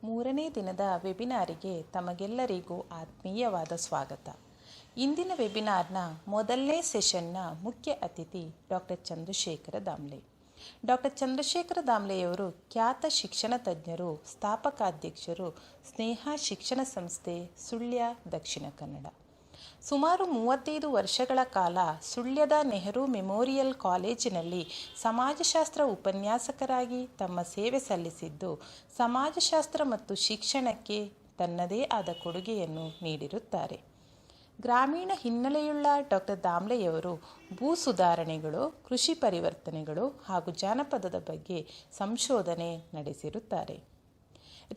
ಮೂರನೇ ದಿನದ ವೆಬಿನಾರಿಗೆ ತಮಗೆಲ್ಲರಿಗೂ ಆತ್ಮೀಯವಾದ ಸ್ವಾಗತ. ಇಂದಿನ ವೆಬಿನಾರ್ನ ಮೊದಲನೇ ಸೆಷನ್ನ ಮುಖ್ಯ ಅತಿಥಿ ಡಾಕ್ಟರ್ ಚಂದ್ರಶೇಖರ ದಾಮ್ಲೆ. ಡಾಕ್ಟರ್ ಚಂದ್ರಶೇಖರ ದಾಮ್ಲೆಯವರು ಖ್ಯಾತ ಶಿಕ್ಷಣ ತಜ್ಞರು, ಸ್ಥಾಪಕಾಧ್ಯಕ್ಷರು, ಸ್ನೇಹ ಶಿಕ್ಷಣ ಸಂಸ್ಥೆ, ಸುಳ್ಯ, ದಕ್ಷಿಣ ಕನ್ನಡ. ಸುಮಾರು 35 ವರ್ಷಗಳ ಕಾಲ ಸುಳ್ಯದ ನೆಹರು ಮೆಮೋರಿಯಲ್ ಕಾಲೇಜಿನಲ್ಲಿ ಸಮಾಜಶಾಸ್ತ್ರ ಉಪನ್ಯಾಸಕರಾಗಿ ತಮ್ಮ ಸೇವೆ ಸಲ್ಲಿಸಿದ್ದು, ಸಮಾಜಶಾಸ್ತ್ರ ಮತ್ತು ಶಿಕ್ಷಣಕ್ಕೆ ತನ್ನದೇ ಆದ ಕೊಡುಗೆಯನ್ನು ನೀಡಿರುತ್ತಾರೆ. ಗ್ರಾಮೀಣ ಹಿನ್ನೆಲೆಯುಳ್ಳ ಡಾಕ್ಟರ್ ದಾಮ್ಲೆಯವರು ಭೂ ಸುಧಾರಣೆಗಳು, ಕೃಷಿ ಪರಿವರ್ತನೆಗಳು ಹಾಗೂ ಜಾನಪದದ ಬಗ್ಗೆ ಸಂಶೋಧನೆ ನಡೆಸಿರುತ್ತಾರೆ.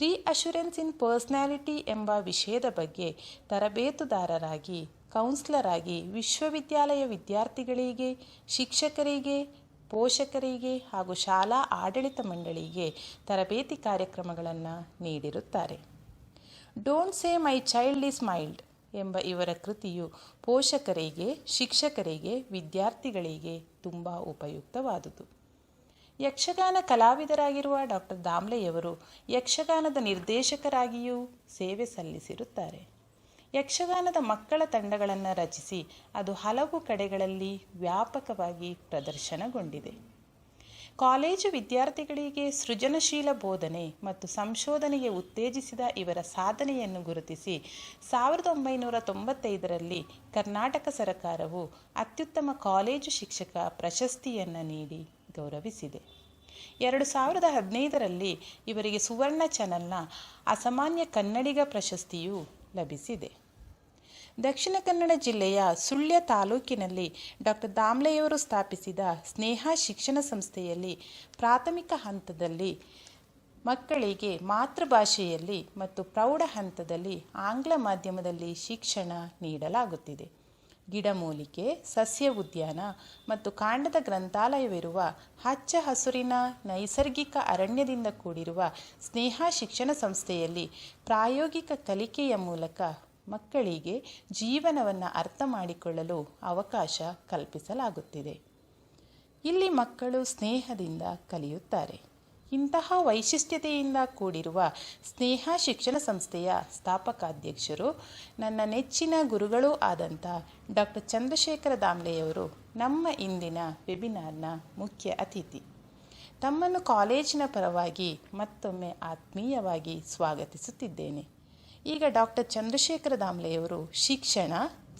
ರೀಅಶ್ಯೂರೆನ್ಸ್ ಇನ್ ಪರ್ಸನಾಲಿಟಿ ಎಂಬ ವಿಷಯದ ಬಗ್ಗೆ ತರಬೇತುದಾರರಾಗಿ, ಕೌನ್ಸಿಲರ್ ಆಗಿ ವಿಶ್ವವಿದ್ಯಾಲಯ ವಿದ್ಯಾರ್ಥಿಗಳಿಗೆ, ಶಿಕ್ಷಕರಿಗೆ, ಪೋಷಕರಿಗೆ ಹಾಗೂ ಶಾಲಾ ಆಡಳಿತ ಮಂಡಳಿಗೆ ತರಬೇತಿ ಕಾರ್ಯಕ್ರಮಗಳನ್ನು ನೀಡಿರುತ್ತಾರೆ. Don't say my child is mild ಎಂಬ ಇವರ ಕೃತಿಯು ಪೋಷಕರಿಗೆ, ಶಿಕ್ಷಕರಿಗೆ, ವಿದ್ಯಾರ್ಥಿಗಳಿಗೆ ತುಂಬ ಉಪಯುಕ್ತವಾದುದು. ಯಕ್ಷಗಾನ ಕಲಾವಿದರಾಗಿರುವ ಡಾಕ್ಟರ್ ದಾಮ್ಲೆಯವರು ಯಕ್ಷಗಾನದ ನಿರ್ದೇಶಕರಾಗಿಯೂ ಸೇವೆ ಸಲ್ಲಿಸಿರುತ್ತಾರೆ. ಯಕ್ಷಗಾನದ ಮಕ್ಕಳ ತಂಡಗಳನ್ನು ರಚಿಸಿ ಅದು ಹಲವು ಕಡೆಗಳಲ್ಲಿ ವ್ಯಾಪಕವಾಗಿ ಪ್ರದರ್ಶನಗೊಂಡಿದೆ. ಕಾಲೇಜು ವಿದ್ಯಾರ್ಥಿಗಳಿಗೆ ಸೃಜನಶೀಲ ಬೋಧನೆ ಮತ್ತು ಸಂಶೋಧನೆಗೆ ಉತ್ತೇಜಿಸಿದ ಇವರ ಸಾಧನೆಯನ್ನು ಗುರುತಿಸಿ 1995ರಲ್ಲಿ ಕರ್ನಾಟಕ ಸರ್ಕಾರವು ಅತ್ಯುತ್ತಮ ಕಾಲೇಜು ಶಿಕ್ಷಕ ಪ್ರಶಸ್ತಿಯನ್ನು ನೀಡಿ ಗೌರವಿಸಿದೆ. 2015ರಲ್ಲಿ ಇವರಿಗೆ ಸುವರ್ಣ ಚಾನಲ್ನ ಅಸಾಮಾನ್ಯ ಕನ್ನಡಿಗ ಪ್ರಶಸ್ತಿಯೂ ಲಭಿಸಿದೆ. ದಕ್ಷಿಣ ಕನ್ನಡ ಜಿಲ್ಲೆಯ ಸುಳ್ಯ ತಾಲೂಕಿನಲ್ಲಿ ಡಾಕ್ಟರ್ ದಾಮ್ಲೆಯವರು ಸ್ಥಾಪಿಸಿದ ಸ್ನೇಹ ಶಿಕ್ಷಣ ಸಂಸ್ಥೆಯಲ್ಲಿ ಪ್ರಾಥಮಿಕ ಹಂತದಲ್ಲಿ ಮಕ್ಕಳಿಗೆ ಮಾತೃಭಾಷೆಯಲ್ಲಿ ಮತ್ತು ಪ್ರೌಢ ಹಂತದಲ್ಲಿ ಆಂಗ್ಲ ಮಾಧ್ಯಮದಲ್ಲಿ ಶಿಕ್ಷಣ ನೀಡಲಾಗುತ್ತಿದೆ. ಗಿಡಮೂಲಿಕೆ, ಸಸ್ಯ ಉದ್ಯಾನ ಮತ್ತು ಕಾಂಡದ ಗ್ರಂಥಾಲಯವಿರುವ ಹಚ್ಚ ಹಸುರಿನ ನೈಸರ್ಗಿಕ ಅರಣ್ಯದಿಂದ ಕೂಡಿರುವ ಸ್ನೇಹ ಶಿಕ್ಷಣ ಸಂಸ್ಥೆಯಲ್ಲಿ ಪ್ರಾಯೋಗಿಕ ಕಲಿಕೆಯ ಮೂಲಕ ಮಕ್ಕಳಿಗೆ ಜೀವನವನ್ನು ಅರ್ಥ ಮಾಡಿಕೊಳ್ಳಲು ಅವಕಾಶ ಕಲ್ಪಿಸಲಾಗುತ್ತಿದೆ. ಇಲ್ಲಿ ಮಕ್ಕಳು ಸ್ನೇಹದಿಂದ ಕಲಿಯುತ್ತಾರೆ. ಇಂತಹ ವೈಶಿಷ್ಟ್ಯತೆಯಿಂದ ಕೂಡಿರುವ ಸ್ನೇಹ ಶಿಕ್ಷಣ ಸಂಸ್ಥೆಯ ಸ್ಥಾಪಕಾಧ್ಯಕ್ಷರು, ನನ್ನ ನೆಚ್ಚಿನ ಗುರುಗಳೂ ಆದಂಥ ಡಾಕ್ಟರ್ ಚಂದ್ರಶೇಖರ ದಾಮ್ಲೆಯವರು ನಮ್ಮ ಇಂದಿನ ವೆಬಿನಾರ್ನ ಮುಖ್ಯ ಅತಿಥಿ. ತಮ್ಮನ್ನು ಕಾಲೇಜಿನ ಪರವಾಗಿ ಮತ್ತೊಮ್ಮೆ ಆತ್ಮೀಯವಾಗಿ ಸ್ವಾಗತಿಸುತ್ತಿದ್ದೇನೆ. ಈಗ ಡಾಕ್ಟರ್ ಚಂದ್ರಶೇಖರ ದಾಮ್ಲೆಯವರು ಶಿಕ್ಷಣ,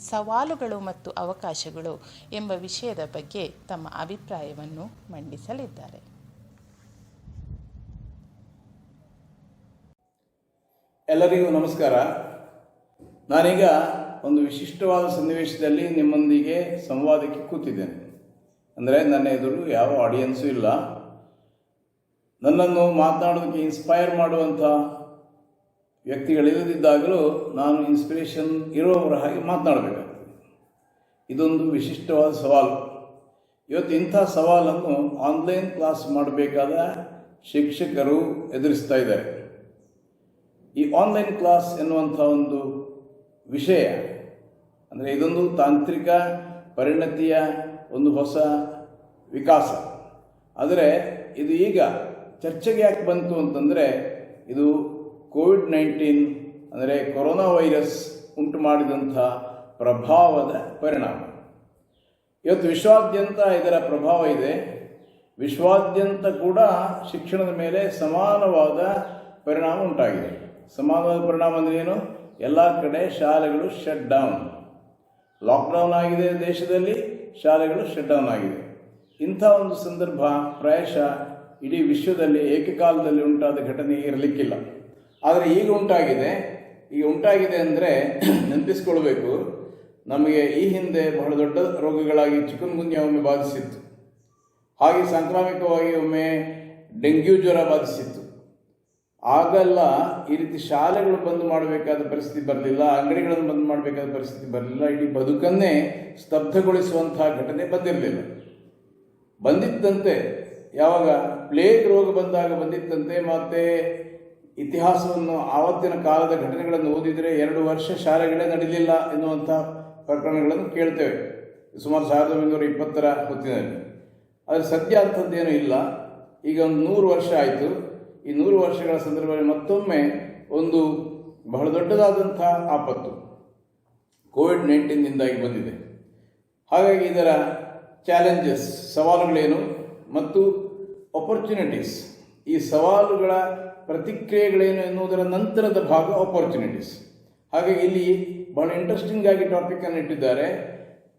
ಸವಾಲುಗಳು ಮತ್ತು ಅವಕಾಶಗಳು ಎಂಬ ವಿಷಯದ ಬಗ್ಗೆ ತಮ್ಮ ಅಭಿಪ್ರಾಯವನ್ನು ಮಂಡಿಸಲಿದ್ದಾರೆ. ಎಲ್ಲರಿಗೂ ನಮಸ್ಕಾರ. ನಾನೀಗ ಒಂದು ವಿಶಿಷ್ಟವಾದ ಸನ್ನಿವೇಶದಲ್ಲಿ ನಿಮ್ಮೊಂದಿಗೆ ಸಂವಾದಕ್ಕೆ ಕೂತಿದ್ದೇನೆ. ಅಂದರೆ ನನ್ನ ಎದುರು ಯಾವ ಆಡಿಯನ್ಸು ಇಲ್ಲ. ನನ್ನನ್ನು ಮಾತನಾಡೋದಕ್ಕೆ ಇನ್ಸ್ಪೈರ್ ಮಾಡುವಂಥ ವ್ಯಕ್ತಿಗಳಿಲ್ಲದಿದ್ದಾಗಲೂ ನಾನು ಇನ್ಸ್ಪಿರೇಷನ್ ಇರುವವರ ಹಾಗೆ ಮಾತನಾಡಬೇಕಾಗ್ತದೆ. ಇದೊಂದು ವಿಶಿಷ್ಟವಾದ ಸವಾಲು. ಇವತ್ತು ಇಂಥ ಸವಾಲನ್ನು ಆನ್ಲೈನ್ ಕ್ಲಾಸ್ ಮಾಡಬೇಕಾದ ಶಿಕ್ಷಕರು ಎದುರಿಸ್ತಾ ಇದ್ದಾರೆ. ಈ ಆನ್ಲೈನ್ ಕ್ಲಾಸ್ ಎನ್ನುವಂಥ ಒಂದು ವಿಷಯ ಅಂದರೆ ಇದೊಂದು ತಾಂತ್ರಿಕ ಪರಿಣತಿಯ ಒಂದು ಹೊಸ ವಿಕಾಸ. ಆದರೆ ಇದು ಈಗ ಚರ್ಚೆಗೆ ಯಾಕೆ ಬಂತು ಅಂತಂದರೆ ಇದು ಕೋವಿಡ್-19 ಅಂದರೆ ಕೊರೋನಾ ವೈರಸ್ ಉಂಟು ಮಾಡಿದಂಥ ಪ್ರಭಾವದ ಪರಿಣಾಮ. ಇವತ್ತು ವಿಶ್ವಾದ್ಯಂತ ಇದರ ಪ್ರಭಾವ ಇದೆ. ವಿಶ್ವಾದ್ಯಂತ ಕೂಡ ಶಿಕ್ಷಣದ ಮೇಲೆ ಸಮಾನವಾದ ಪರಿಣಾಮ ಉಂಟಾಗಿದೆ. ಸಮಾನವಾದ ಪರಿಣಾಮ ಅಂದರೆ ಏನು? ಎಲ್ಲ ಕಡೆ ಶಾಲೆಗಳು ಶಟ್ ಡೌನ್, ಲಾಕ್ಡೌನ್ ಆಗಿದೆ. ದೇಶದಲ್ಲಿ ಶಾಲೆಗಳು ಶಟ್ ಡೌನ್ ಆಗಿದೆ. ಇಂಥ ಒಂದು ಸಂದರ್ಭ ಪ್ರಾಯಶಃ ಇಡೀ ವಿಶ್ವದಲ್ಲಿ ಏಕಕಾಲದಲ್ಲಿ ಉಂಟಾದ ಘಟನೆ ಇರಲಿಕ್ಕಿಲ್ಲ. ಆದರೆ ಈಗ ಉಂಟಾಗಿದೆ ಅಂದರೆ ನೆನಪಿಸ್ಕೊಳ್ಬೇಕು, ನಮಗೆ ಈ ಹಿಂದೆ ಬಹಳ ದೊಡ್ಡ ರೋಗಗಳಾಗಿ ಚಿಕನ್ಗುನ್ಯಾ ಒಮ್ಮೆ ಬಾಧಿಸಿತ್ತು. ಹಾಗೆ ಸಾಂಕ್ರಾಮಿಕವಾಗಿ ಒಮ್ಮೆ ಡೆಂಗ್ಯೂ ಜ್ವರ ಬಾಧಿಸಿತ್ತು. ಆಗೆಲ್ಲ ಈ ರೀತಿ ಶಾಲೆಗಳು ಬಂದ್ ಮಾಡಬೇಕಾದ ಪರಿಸ್ಥಿತಿ ಬರಲಿಲ್ಲ, ಅಂಗಡಿಗಳನ್ನು ಬಂದ್ ಮಾಡಬೇಕಾದ ಪರಿಸ್ಥಿತಿ ಬರಲಿಲ್ಲ, ಇಡೀ ಬದುಕನ್ನೇ ಸ್ತಬ್ಧಗೊಳಿಸುವಂತಹ ಘಟನೆ ಬಂದಿರಲಿಲ್ಲ. ಬಂದಿತ್ತಂತೆ ಯಾವಾಗ ಪ್ಲೇಗ್ ರೋಗ ಬಂದಾಗ ಬಂದಿತ್ತಂತೆ. ಮತ್ತು ಇತಿಹಾಸವನ್ನು ಆವತ್ತಿನ ಕಾಲದ ಘಟನೆಗಳನ್ನು ಓದಿದರೆ 2 ವರ್ಷ ಶಾಲೆಗಳೇ ನಡೀಲಿಲ್ಲ ಎನ್ನುವಂಥ ಪ್ರಕರಣಗಳನ್ನು ಕೇಳ್ತೇವೆ ಸುಮಾರು 1920ರ ಹೊತ್ತಿನಲ್ಲಿ. ಆದರೆ ಸದ್ಯ ಅಂಥದ್ದೇನೂ ಇಲ್ಲ. ಈಗ ಒಂದು 100 ವರ್ಷ ಆಯಿತು. ಈ 100 ವರ್ಷಗಳ ಸಂದರ್ಭದಲ್ಲಿ ಮತ್ತೊಮ್ಮೆ ಒಂದು ಬಹಳ ದೊಡ್ಡದಾದಂಥ ಆಪತ್ತು ಕೋವಿಡ್-19 ಬಂದಿದೆ. ಹಾಗಾಗಿ ಇದರ ಚಾಲೆಂಜಸ್, ಸವಾಲುಗಳೇನು ಮತ್ತು ಆಪರ್ಚುನಿಟೀಸ್, ಈ ಸವಾಲುಗಳ ಪ್ರತಿಕ್ರಿಯೆಗಳೇನು ಎನ್ನುವುದರ ನಂತರದ ಭಾಗ ಆಪರ್ಚುನಿಟೀಸ್. ಹಾಗಾಗಿ ಇಲ್ಲಿ ಬಹಳ ಇಂಟ್ರೆಸ್ಟಿಂಗ್ ಆಗಿ ಟಾಪಿಕ್ ಅನ್ನು ಇಟ್ಟಿದ್ದಾರೆ,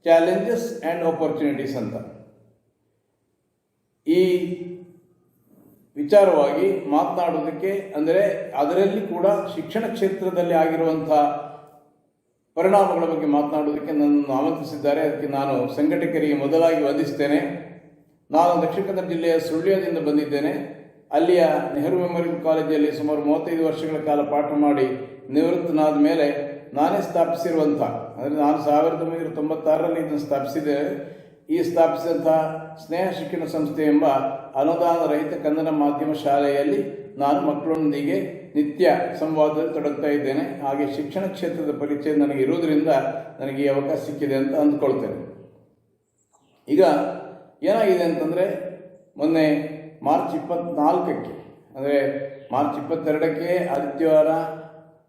ಚಾಲೆಂಜಸ್ ಆ್ಯಂಡ್ ಆಪರ್ಚುನಿಟೀಸ್ ಅಂತ. ಈ ವಿಚಾರವಾಗಿ ಮಾತನಾಡುವುದಕ್ಕೆ, ಅಂದರೆ ಅದರಲ್ಲಿ ಕೂಡ ಶಿಕ್ಷಣ ಕ್ಷೇತ್ರದಲ್ಲಿ ಆಗಿರುವಂಥ ಪರಿಣಾಮಗಳ ಬಗ್ಗೆ ಮಾತನಾಡುವುದಕ್ಕೆ ನನ್ನನ್ನು ಆಮಂತ್ರಿಸಿದ್ದಾರೆ. ಅದಕ್ಕೆ ನಾನು ಸಂಘಟಕರಿಗೆ ಮೊದಲಾಗಿ ವಂದಿಸ್ತೇನೆ. ನಾನು ದಕ್ಷಿಣ ಕನ್ನಡ ಜಿಲ್ಲೆಯ ಸುಳ್ಯದಿಂದ ಬಂದಿದ್ದೇನೆ. ಅಲ್ಲಿಯ ನೆಹರು ಮೆಮೋರಿಯಲ್ ಕಾಲೇಜಲ್ಲಿ ಸುಮಾರು 35 ವರ್ಷಗಳ ಕಾಲ ಪಾಠ ಮಾಡಿ ನಿವೃತ್ತನಾದ ಮೇಲೆ ನಾನೇ ಸ್ಥಾಪಿಸಿರುವಂಥ, ಅಂದರೆ ನಾನು 1996ರಲ್ಲಿ ಇದನ್ನು ಸ್ಥಾಪಿಸಿದೆ. ಈ ಸ್ಥಾಪಿಸಿದಂಥ ಸ್ನೇಹ ಶಿಕ್ಷಣ ಸಂಸ್ಥೆ ಎಂಬ ಅನುದಾನ ರಹಿತ ಕನ್ನಡ ಮಾಧ್ಯಮ ಶಾಲೆಯಲ್ಲಿ ನಾನು ಮಕ್ಕಳೊಂದಿಗೆ ನಿತ್ಯ ಸಂವಾದದಲ್ಲಿ ತೊಡಗ್ತಾ ಇದ್ದೇನೆ. ಹಾಗೆ ಶಿಕ್ಷಣ ಕ್ಷೇತ್ರದ ಪರಿಚಯ ನನಗೆ ಇರುವುದರಿಂದ ನನಗೆ ಈ ಅವಕಾಶ ಸಿಕ್ಕಿದೆ ಅಂತ ಅಂದ್ಕೊಳ್ತೇನೆ. ಈಗ ಏನಾಗಿದೆ ಅಂತಂದರೆ, ಮೊನ್ನೆ ಮಾರ್ಚ್ 24ಕ್ಕೆ, ಅಂದರೆ ಮಾರ್ಚ್ 22ಕ್ಕೆ ಆದಿತ್ಯವಾರ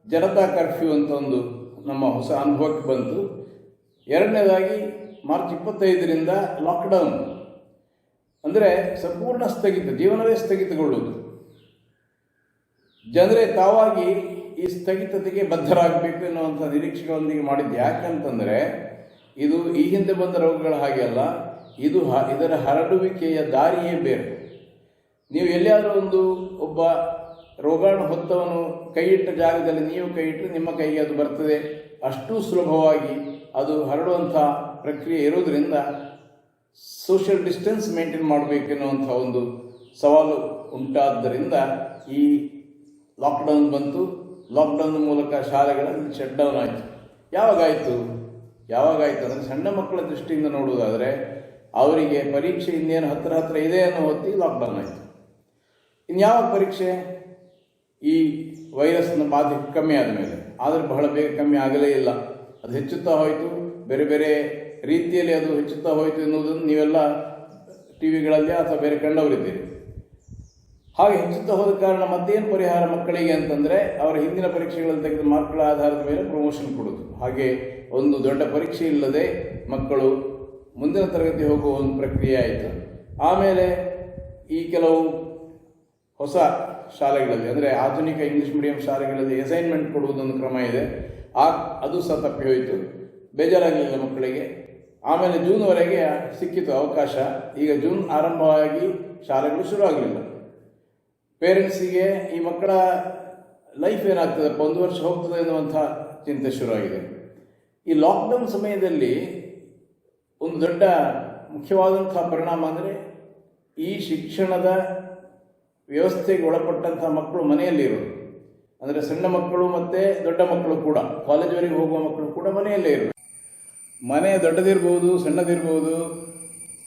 ಜನತಾ ಕರ್ಫ್ಯೂ ಅಂತ ಒಂದು ನಮ್ಮ ಹೊಸ ಅನುಭವಕ್ಕೆ ಬಂತು. ಎರಡನೇದಾಗಿ ಮಾರ್ಚ್ 25ರಿಂದ ಲಾಕ್ಡೌನ್, ಅಂದರೆ ಸಂಪೂರ್ಣ ಸ್ಥಗಿತ, ಜೀವನವೇ ಸ್ಥಗಿತಗೊಳ್ಳುವುದು. ಜನರೇ ತಾವಾಗಿ ಈ ಸ್ಥಗಿತತೆಗೆ ಬದ್ಧರಾಗಬೇಕು ಎನ್ನುವಂಥ ನಿರೀಕ್ಷೆಗಳೊಂದಿಗೆ ಮಾಡಿದ್ದು. ಯಾಕಂತಂದರೆ ಇದು ಈ ಹಿಂದೆ ಬಂದ ರೋಗಗಳ ಹಾಗೆ ಅಲ್ಲ, ಇದರ ಹರಡುವಿಕೆಯ ದಾರಿಯೇ ಬೇರೆ. ನೀವು ಎಲ್ಲಿಯಾದರೂ ಒಬ್ಬ ರೋಗಾಣು ಹೊತ್ತವನು ಕೈ ಇಟ್ಟ ಜಾಗದಲ್ಲಿ ನೀವು ಕೈ ಇಟ್ಟರೆ ನಿಮ್ಮ ಕೈಗೆ ಅದು ಬರ್ತದೆ. ಅಷ್ಟು ಸುಲಭವಾಗಿ ಅದು ಹರಡುವಂಥ ಪ್ರಕ್ರಿಯೆ ಇರೋದರಿಂದ ಸೋಷಿಯಲ್ ಡಿಸ್ಟೆನ್ಸ್ ಮೇಂಟೈನ್ ಮಾಡಬೇಕೆನ್ನುವಂಥ ಒಂದು ಸವಾಲು ಉಂಟಾದ್ದರಿಂದ ಈ ಲಾಕ್ಡೌನ್ ಬಂತು. ಲಾಕ್ಡೌನ್ ಮೂಲಕ ಶಾಲೆಗಳಲ್ಲಿ ಶಟ್ ಡೌನ್ ಆಯಿತು. ಯಾವಾಗಾಯಿತು ಅಂದರೆ ಸಣ್ಣ ಮಕ್ಕಳ ದೃಷ್ಟಿಯಿಂದ ನೋಡುವುದಾದರೆ ಅವರಿಗೆ ಪರೀಕ್ಷೆ ಇನ್ನೇನು ಹತ್ತಿರ ಇದೆ ಅನ್ನೋ ಹೊತ್ತಿಗೆ ಲಾಕ್ಡೌನ್ ಆಯಿತು. ಇನ್ಯಾವಾಗ ಪರೀಕ್ಷೆ? ಈ ವೈರಸ್ನ ಬಾಧೆ ಕಮ್ಮಿ ಆದ ಮೇಲೆ. ಆದರೆ ಬಹಳ ಬೇಗ ಕಮ್ಮಿ ಆಗಲೇ ಇಲ್ಲ, ಅದು ಹೆಚ್ಚುತ್ತಾ ಹೋಯಿತು. ಬೇರೆ ಬೇರೆ ರೀತಿಯಲ್ಲಿ ಅದು ಹೆಚ್ಚುತ್ತಾ ಹೋಯಿತು ಎನ್ನುವುದನ್ನು ನೀವೆಲ್ಲ ಟಿ ವಿಗಳಲ್ಲಿ ಅಥವಾ ಬೇರೆ ಕಂಡವರಿದ್ದೀರಿ. ಹಾಗೆ ಹೆಚ್ಚುತ್ತಾ ಹೋದ ಕಾರಣ ಮತ್ತೇನು ಪರಿಹಾರ ಮಕ್ಕಳಿಗೆ ಅಂತಂದರೆ, ಅವರ ಹಿಂದಿನ ಪರೀಕ್ಷೆಗಳಲ್ಲಿ ತೆಗೆದ ಮಾರ್ಕ್ಗಳ ಆಧಾರದ ಮೇಲೆ ಪ್ರಮೋಷನ್ ಕೊಡೋದು. ಹಾಗೆ ಒಂದು ದೊಡ್ಡ ಪರೀಕ್ಷೆ ಇಲ್ಲದೆ ಮಕ್ಕಳು ಮುಂದಿನ ತರಗತಿ ಹೋಗುವ ಒಂದು ಪ್ರಕ್ರಿಯೆ ಆಯಿತು. ಆಮೇಲೆ ಈ ಕೆಲವು ಹೊಸ ಶಾಲೆಗಳಲ್ಲಿ, ಅಂದರೆ ಆಧುನಿಕ ಇಂಗ್ಲೀಷ್ ಮೀಡಿಯಂ ಶಾಲೆಗಳಲ್ಲಿ ಅಸೈನ್ಮೆಂಟ್ ಕೊಡುವುದೊಂದು ಕ್ರಮ ಇದೆ. ಅದು ಸಹ ತಪ್ಪಿ ಹೋಯಿತು, ಬೇಜಾರಾಗಲಿಲ್ಲ ಮಕ್ಕಳಿಗೆ. ಆಮೇಲೆ ಜೂನ್ವರೆಗೆ ಸಿಕ್ಕಿತು ಅವಕಾಶ. ಈಗ ಜೂನ್ ಆರಂಭವಾಗಿ ಶಾಲೆಗಳು ಶುರು ಆಗಲಿಲ್ಲ. ಪೇರೆಂಟ್ಸಿಗೆ ಈ ಮಕ್ಕಳ ಲೈಫ್ ಏನಾಗ್ತದಪ್ಪ, 1 ವರ್ಷ ಹೋಗ್ತದೆ ಎನ್ನುವಂಥ ಚಿಂತೆ ಶುರುವಾಗಿದೆ. ಈ ಲಾಕ್ಡೌನ್ ಸಮಯದಲ್ಲಿ ಒಂದು ದೊಡ್ಡ ಮುಖ್ಯವಾದಂಥ ಪರಿಣಾಮ ಅಂದರೆ, ಈ ಶಿಕ್ಷಣದ ವ್ಯವಸ್ಥೆಗೆ ಒಳಪಟ್ಟಂಥ ಮಕ್ಕಳು ಮನೆಯಲ್ಲಿರೋದು. ಅಂದರೆ ಸಣ್ಣ ಮಕ್ಕಳು ಮತ್ತು ದೊಡ್ಡ ಮಕ್ಕಳು ಕೂಡ, ಕಾಲೇಜ್ವರೆಗೆ ಹೋಗುವ ಮಕ್ಕಳು ಕೂಡ ಮನೆಯಲ್ಲೇ ಇರೋದು. ಮನೆ ದೊಡ್ಡದಿರ್ಬೋದು, ಸಣ್ಣದಿರ್ಬೋದು,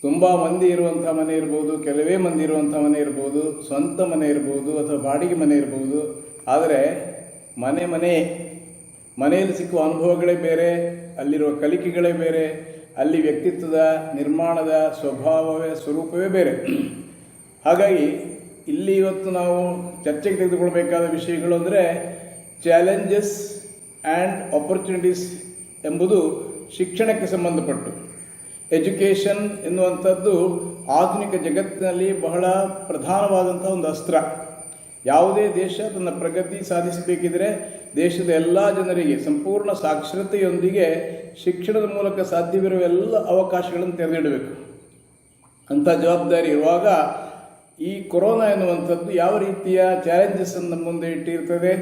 ತುಂಬ ಮಂದಿ ಇರುವಂಥ ಮನೆ ಇರ್ಬೋದು, ಕೆಲವೇ ಮಂದಿ ಇರುವಂಥ ಮನೆ ಇರ್ಬೋದು, ಸ್ವಂತ ಮನೆ ಇರ್ಬೋದು ಅಥವಾ ಬಾಡಿಗೆ ಮನೆ ಇರ್ಬೋದು. ಆದರೆ ಮನೆಯಲ್ಲಿ ಸಿಕ್ಕುವ ಅನುಭವಗಳೇ ಬೇರೆ, ಅಲ್ಲಿರುವ ಕಲಿಕೆಗಳೇ ಬೇರೆ, ಅಲ್ಲಿ ವ್ಯಕ್ತಿತ್ವದ ನಿರ್ಮಾಣದ ಸ್ವರೂಪವೇ ಬೇರೆ. ಹಾಗಾಗಿ ಇಲ್ಲಿ ಇವತ್ತು ನಾವು ಚರ್ಚೆಗೆ ತೆಗೆದುಕೊಳ್ಬೇಕಾದ ವಿಷಯಗಳು ಅಂದರೆ ಚಾಲೆಂಜಸ್ ಆ್ಯಂಡ್ ಆಪರ್ಚುನಿಟೀಸ್ ಎಂಬುದು ಶಿಕ್ಷಣಕ್ಕೆ ಸಂಬಂಧಪಟ್ಟು. ಎಜುಕೇಷನ್ ಎನ್ನುವಂಥದ್ದು ಆಧುನಿಕ ಜಗತ್ತಿನಲ್ಲಿ ಬಹಳ ಪ್ರಧಾನವಾದಂಥ ಒಂದು ಅಸ್ತ್ರ. ಯಾವುದೇ ದೇಶ ತನ್ನ ಪ್ರಗತಿ ಸಾಧಿಸಬೇಕಿದ್ರೆ ದೇಶದ ಎಲ್ಲ ಜನರಿಗೆ ಸಂಪೂರ್ಣ ಸಾಕ್ಷರತೆಯೊಂದಿಗೆ ಶಿಕ್ಷಣದ ಮೂಲಕ ಸಾಧ್ಯವಿರುವ ಎಲ್ಲ ಅವಕಾಶಗಳನ್ನು ತೆರೆದಿಡಬೇಕು. ಅಂಥ ಜವಾಬ್ದಾರಿ ಇರುವಾಗ ಈ ಕೊರೋನಾ ಎನ್ನುವಂಥದ್ದು ಯಾವ ರೀತಿಯ ಚಾಲೆಂಜಸ್ಸನ್ನು ಮುಂದೆ ಇಟ್ಟಿರ್ತದೆ,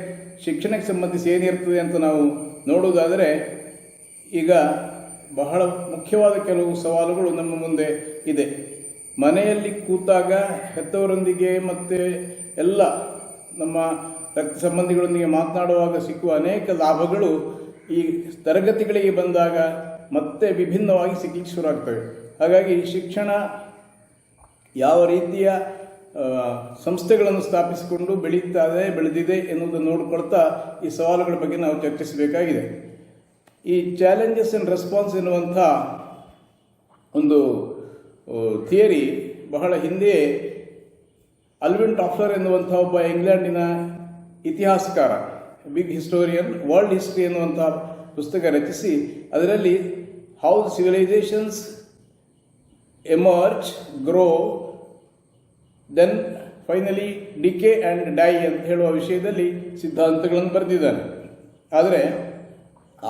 ಶಿಕ್ಷಣಕ್ಕೆ ಸಂಬಂಧಿಸಿ ಏನಿರ್ತದೆ ಅಂತ ನಾವು ನೋಡುವುದಾದರೆ, ಈಗ ಬಹಳ ಮುಖ್ಯವಾದ ಕೆಲವು ಸವಾಲುಗಳು ನಮ್ಮ ಮುಂದೆ ಇದೆ. ಮನೆಯಲ್ಲಿ ಕೂತಾಗ ಹೆತ್ತವರೊಂದಿಗೆ ಮತ್ತು ಎಲ್ಲ ನಮ್ಮ ರಕ್ತ ಸಂಬಂಧಿಗಳೊಂದಿಗೆ ಮಾತನಾಡುವಾಗ ಸಿಕ್ಕುವ ಅನೇಕ ಲಾಭಗಳು ಈ ತರಗತಿಗಳಿಗೆ ಬಂದಾಗ ಮತ್ತೆ ವಿಭಿನ್ನವಾಗಿ ಸಿಕ್ಕಲಿಕ್ಕೆ ಶುರುವಾಗ್ತವೆ. ಹಾಗಾಗಿ ಶಿಕ್ಷಣ ಯಾವ ರೀತಿಯ ಸಂಸ್ಥೆಗಳನ್ನು ಸ್ಥಾಪಿಸಿಕೊಂಡು ಬೆಳೆದಿದೆ ಎನ್ನುವುದನ್ನು ನೋಡಿಕೊಳ್ತಾ ಈ ಸವಾಲುಗಳ ಬಗ್ಗೆ ನಾವು ಚರ್ಚಿಸಬೇಕಾಗಿದೆ. ಈ ಚಾಲೆಂಜಸ್ ಆ್ಯಂಡ್ ರೆಸ್ಪಾನ್ಸ್ ಎನ್ನುವಂಥ ಒಂದು ಥಿಯರಿ ಬಹಳ ಹಿಂದೆ ಅಲ್ವಿನ್ ಟಾಫ್ಲರ್ ಎನ್ನುವಂಥ ಒಬ್ಬ ಇಂಗ್ಲೆಂಡಿನ ಇತಿಹಾಸಕಾರ, ಬಿಗ್ ಹಿಸ್ಟೋರಿಯನ್, ವರ್ಲ್ಡ್ ಹಿಸ್ಟ್ರಿ ಎನ್ನುವಂಥ ಪುಸ್ತಕ ರಚಿಸಿ ಅದರಲ್ಲಿ how civilizations emerge, grow, then finally decay and die ಅಂತ ಹೇಳುವ ವಿಷಯದಲ್ಲಿ ಸಿದ್ಧಾಂತಗಳನ್ನು ಬರೆದಿದ್ದಾನೆ. ಆದರೆ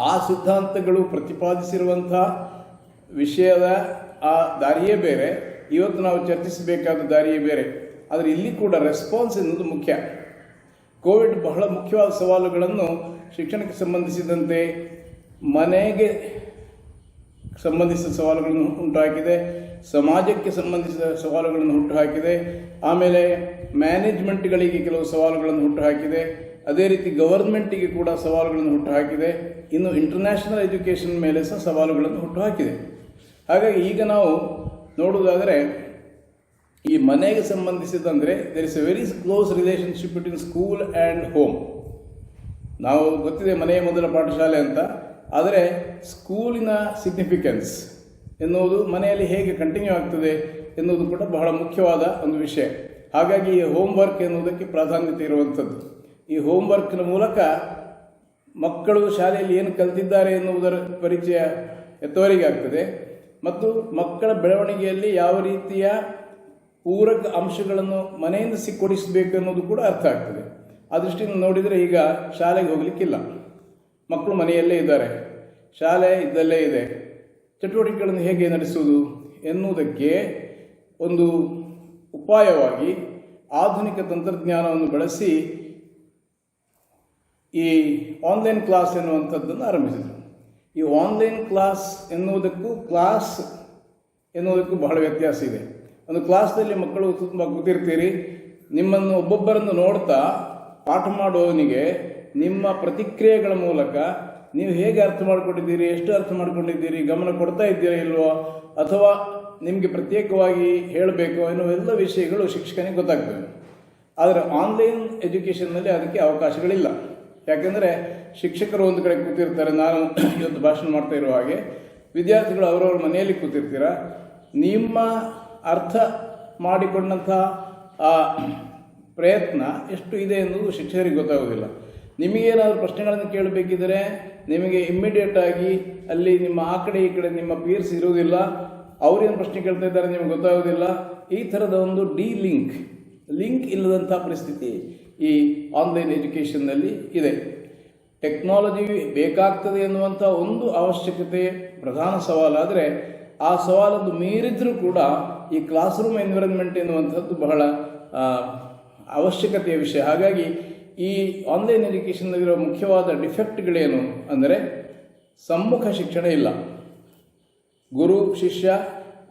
ಆ ಸಿದ್ಧಾಂತಗಳು ಪ್ರತಿಪಾದಿಸಿರುವಂಥ ವಿಷಯದ ಆ ದಾರಿಯೇ ಬೇರೆ, ಇವತ್ತು ನಾವು ಚರ್ಚಿಸಬೇಕಾದ ದಾರಿಯೇ ಬೇರೆ. ಆದರೆ ಇಲ್ಲಿ ಕೂಡ ರೆಸ್ಪಾನ್ಸ್ ಎನ್ನುವುದು ಮುಖ್ಯ. ಕೋವಿಡ್ ಬಹಳ ಮುಖ್ಯವಾದ ಸವಾಲುಗಳನ್ನು ಶಿಕ್ಷಣಕ್ಕೆ ಸಂಬಂಧಿಸಿದಂತೆ ಮನೆಗೆ ಸಂಬಂಧಿಸಿದ ಸವಾಲುಗಳನ್ನು ಹುಟ್ಟುಹಾಕಿದೆ, ಸಮಾಜಕ್ಕೆ ಸಂಬಂಧಿಸಿದ ಸವಾಲುಗಳನ್ನು ಹುಟ್ಟುಹಾಕಿದೆ, ಆಮೇಲೆ ಮ್ಯಾನೇಜ್ಮೆಂಟ್ಗಳಿಗೆ ಕೆಲವು ಸವಾಲುಗಳನ್ನು ಹುಟ್ಟುಹಾಕಿದೆ, ಅದೇ ರೀತಿ ಗವರ್ಮೆಂಟಿಗೆ ಕೂಡ ಸವಾಲುಗಳನ್ನು ಹುಟ್ಟುಹಾಕಿದೆ, ಇನ್ನು ಇಂಟರ್ನ್ಯಾಷನಲ್ ಎಜುಕೇಷನ್ ಮೇಲೆ ಸಹ ಸವಾಲುಗಳನ್ನು ಹುಟ್ಟುಹಾಕಿದೆ. ಹಾಗಾಗಿ ಈಗ ನಾವು ನೋಡುವುದಾದರೆ ಈ ಮನೆಗೆ ಸಂಬಂಧಿಸಿದಂದರೆ there is a very close relationship between school and home. ನಾವು ಗೊತ್ತಿದೆ ಮನೆಯ ಮೊದಲ ಪಾಠಶಾಲೆ ಅಂತ, ಆದರೆ ಸ್ಕೂಲಿನ ಸಿಗ್ನಿಫಿಕೆನ್ಸ್ ಎನ್ನುವುದು ಮನೆಯಲ್ಲಿ ಹೇಗೆ ಕಂಟಿನ್ಯೂ ಆಗ್ತದೆ ಎನ್ನುವುದು ಕೂಡ ಬಹಳ ಮುಖ್ಯವಾದ ಒಂದು ವಿಷಯ. ಹಾಗಾಗಿ ಈ ಹೋಮ್ವರ್ಕ್ ಎನ್ನುವುದಕ್ಕೆ ಪ್ರಾಧಾನ್ಯತೆ ಇರುವಂಥದ್ದು. ಈ ಹೋಮ್ವರ್ಕ್ನ ಮೂಲಕ ಮಕ್ಕಳು ಶಾಲೆಯಲ್ಲಿ ಏನು ಕಲಿತಿದ್ದಾರೆ ಎನ್ನುವುದರ ಪರಿಚಯ ಎತ್ತವರಿಗೆ ಆಗ್ತದೆ, ಮತ್ತು ಮಕ್ಕಳ ಬೆಳವಣಿಗೆಯಲ್ಲಿ ಯಾವ ರೀತಿಯ ಪೂರಕ ಅಂಶಗಳನ್ನು ಮನೆಯಿಂದ ಕೊಡಿಸಬೇಕು ಅನ್ನೋದು ಕೂಡ ಅರ್ಥ ಆಗ್ತದೆ. ಆ ದೃಷ್ಟಿಯಿಂದ ನೋಡಿದರೆ ಈಗ ಶಾಲೆಗೆ ಹೋಗಲಿಕ್ಕಿಲ್ಲ, ಮಕ್ಕಳು ಮನೆಯಲ್ಲೇ ಇದ್ದಾರೆ, ಶಾಲೆ ಇದ್ದಲ್ಲೇ ಇದೆ, ಚಟುವಟಿಕೆಗಳನ್ನು ಹೇಗೆ ನಡೆಸುವುದು ಎನ್ನುವುದಕ್ಕೆ ಒಂದು ಉಪಾಯವಾಗಿ ಆಧುನಿಕ ತಂತ್ರಜ್ಞಾನವನ್ನು ಬಳಸಿ ಈ ಆನ್ಲೈನ್ ಕ್ಲಾಸ್ ಎನ್ನುವಂಥದ್ದನ್ನು ಆರಂಭಿಸಿದರು. ಈ ಆನ್ಲೈನ್ ಕ್ಲಾಸ್ ಎನ್ನುವುದಕ್ಕೂ ಕ್ಲಾಸ್ ಎನ್ನುವುದಕ್ಕೂ ಬಹಳ ವ್ಯತ್ಯಾಸ ಇದೆ. ಒಂದು ಕ್ಲಾಸ್ನಲ್ಲಿ ಮಕ್ಕಳು ತುಂಬ ಕೂತಿರ್ತೀರಿ, ನಿಮ್ಮನ್ನು ಒಬ್ಬೊಬ್ಬರನ್ನು ನೋಡ್ತಾ ಪಾಠ ಮಾಡುವವನಿಗೆ ನಿಮ್ಮ ಪ್ರತಿಕ್ರಿಯೆಗಳ ಮೂಲಕ ನೀವು ಹೇಗೆ ಅರ್ಥ ಮಾಡ್ಕೊಂಡಿದ್ದೀರಿ, ಎಷ್ಟು ಅರ್ಥ ಮಾಡ್ಕೊಂಡಿದ್ದೀರಿ, ಗಮನ ಕೊಡ್ತಾ ಇದ್ದೀರಾ ಇಲ್ವೋ, ಅಥವಾ ನಿಮಗೆ ಪ್ರತ್ಯೇಕವಾಗಿ ಹೇಳಬೇಕು ಎನ್ನುವ ಎಲ್ಲ ವಿಷಯಗಳು ಶಿಕ್ಷಕನಿಗೆ ಗೊತ್ತಾಗ್ತವೆ. ಆದರೆ ಆನ್ಲೈನ್ ಎಜುಕೇಷನ್ನಲ್ಲಿ ಅದಕ್ಕೆ ಅವಕಾಶಗಳಿಲ್ಲ. ಯಾಕೆಂದರೆ ಶಿಕ್ಷಕರು ಒಂದು ಕಡೆ ಕೂತಿರ್ತಾರೆ, ನಾನು ಇವತ್ತು ಭಾಷಣ ಮಾಡ್ತಾ ಇರುವ ಹಾಗೆ, ವಿದ್ಯಾರ್ಥಿಗಳು ಅವರವ್ರ ಮನೆಯಲ್ಲಿ ಕೂತಿರ್ತೀರ, ನಿಮ್ಮ ಅರ್ಥ ಮಾಡಿಕೊಂಡಂಥ ಆ ಪ್ರಯತ್ನ ಎಷ್ಟು ಇದೆ ಎನ್ನುವುದು ಶಿಕ್ಷಕರಿಗೆ ಗೊತ್ತಾಗೋದಿಲ್ಲ. ನಿಮಗೇನಾದರೂ ಪ್ರಶ್ನೆಗಳನ್ನು ಕೇಳಬೇಕಿದ್ದರೆ ನಿಮಗೆ ಇಮ್ಮಿಡಿಯೇಟಾಗಿ ಅಲ್ಲಿ ನಿಮ್ಮ ಆ ಕಡೆ ಈ ಕಡೆ ನಿಮ್ಮ ಪೀರ್ಸ್ ಇರುವುದಿಲ್ಲ, ಅವರೇನು ಪ್ರಶ್ನೆ ಕೇಳ್ತಾ ಇದ್ದಾರೆ ನಿಮಗೆ ಗೊತ್ತಾಗೋದಿಲ್ಲ. ಈ ಥರದ ಒಂದು ಲಿಂಕ್ ಇಲ್ಲದಂಥ ಪರಿಸ್ಥಿತಿ ಈ ಆನ್ಲೈನ್ ಎಜುಕೇಷನ್ನಲ್ಲಿ ಇದೆ. ಟೆಕ್ನಾಲಜಿ ಬೇಕಾಗ್ತದೆ ಎನ್ನುವಂಥ ಒಂದು ಅವಶ್ಯಕತೆ ಪ್ರಧಾನ ಸವಾಲಾದರೆ, ಆ ಸವಾಲನ್ನು ಮೀರಿದ್ರೂ ಕೂಡ ಈ ಕ್ಲಾಸ್ ರೂಮ್ ಎನ್ವಿರಾನ್ಮೆಂಟ್ ಎನ್ನುವಂಥದ್ದು ಬಹಳ ಅವಶ್ಯಕತೆಯ ವಿಷಯ. ಹಾಗಾಗಿ ಈ ಆನ್ಲೈನ್ ಎಜುಕೇಷನ್ನಲ್ಲಿರೋ ಮುಖ್ಯವಾದ ಡಿಫೆಕ್ಟ್ಗಳೇನು ಅಂದರೆ, ಸಮ್ಮುಖ ಶಿಕ್ಷಣ ಇಲ್ಲ, ಗುರು ಶಿಷ್ಯ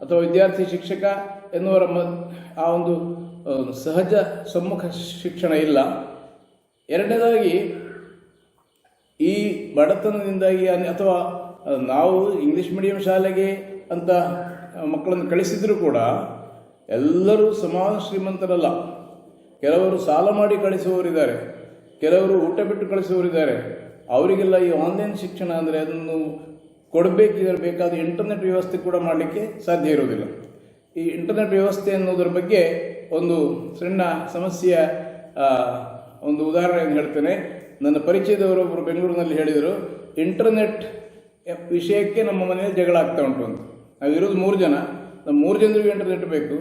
ಅಥವಾ ವಿದ್ಯಾರ್ಥಿ ಶಿಕ್ಷಕ ಎನ್ನುವರ ಆ ಒಂದು ಸಹಜ ಸಮ್ಮುಖ ಶಿಕ್ಷಣ ಇಲ್ಲ. ಎರಡನೇದಾಗಿ ಈ ಬಡತನದಿಂದಾಗಿ ಅಥವಾ ನಾವು ಇಂಗ್ಲೀಷ್ ಮೀಡಿಯಂ ಶಾಲೆಗೆ ಅಂತ ಮಕ್ಕಳನ್ನು ಕಳಿಸಿದರೂ ಕೂಡ ಎಲ್ಲರೂ ಸಮಾನ ಶ್ರೀಮಂತರಲ್ಲ. ಕೆಲವರು ಸಾಲ ಮಾಡಿ ಕಳಿಸುವವರಿದ್ದಾರೆ, ಕೆಲವರು ಊಟ ಬಿಟ್ಟು ಕಳಿಸುವವರಿದ್ದಾರೆ. ಅವರಿಗೆಲ್ಲ ಈ ಆನ್ಲೈನ್ ಶಿಕ್ಷಣ ಅಂದರೆ ಅದನ್ನು ಬೇಕಾದ ಇಂಟರ್ನೆಟ್ ವ್ಯವಸ್ಥೆ ಕೂಡ ಮಾಡಲಿಕ್ಕೆ ಸಾಧ್ಯ ಇರುವುದಿಲ್ಲ. ಈ ಇಂಟರ್ನೆಟ್ ವ್ಯವಸ್ಥೆ ಅನ್ನೋದ್ರ ಬಗ್ಗೆ ಒಂದು ಸಣ್ಣ ಸಮಸ್ಯೆಯ ಒಂದು ಉದಾಹರಣೆಯನ್ನು ಹೇಳ್ತೇನೆ. ನನ್ನ ಪರಿಚಯದವರೊಬ್ಬರು ಬೆಂಗಳೂರಿನಲ್ಲಿ ಹೇಳಿದರು, ಇಂಟರ್ನೆಟ್ ವಿಷಯಕ್ಕೆ ನಮ್ಮ ಮನೆಯಲ್ಲಿ ಜಗಳ ಆಗ್ತಾ ಉಂಟು ಅಂತ. ನಾವಿರೋದು 3 ಜನ, ನಮ್ಮ 3 ಜನರಿಗೂ ಇಂಟರ್ನೆಟ್ ಬೇಕು,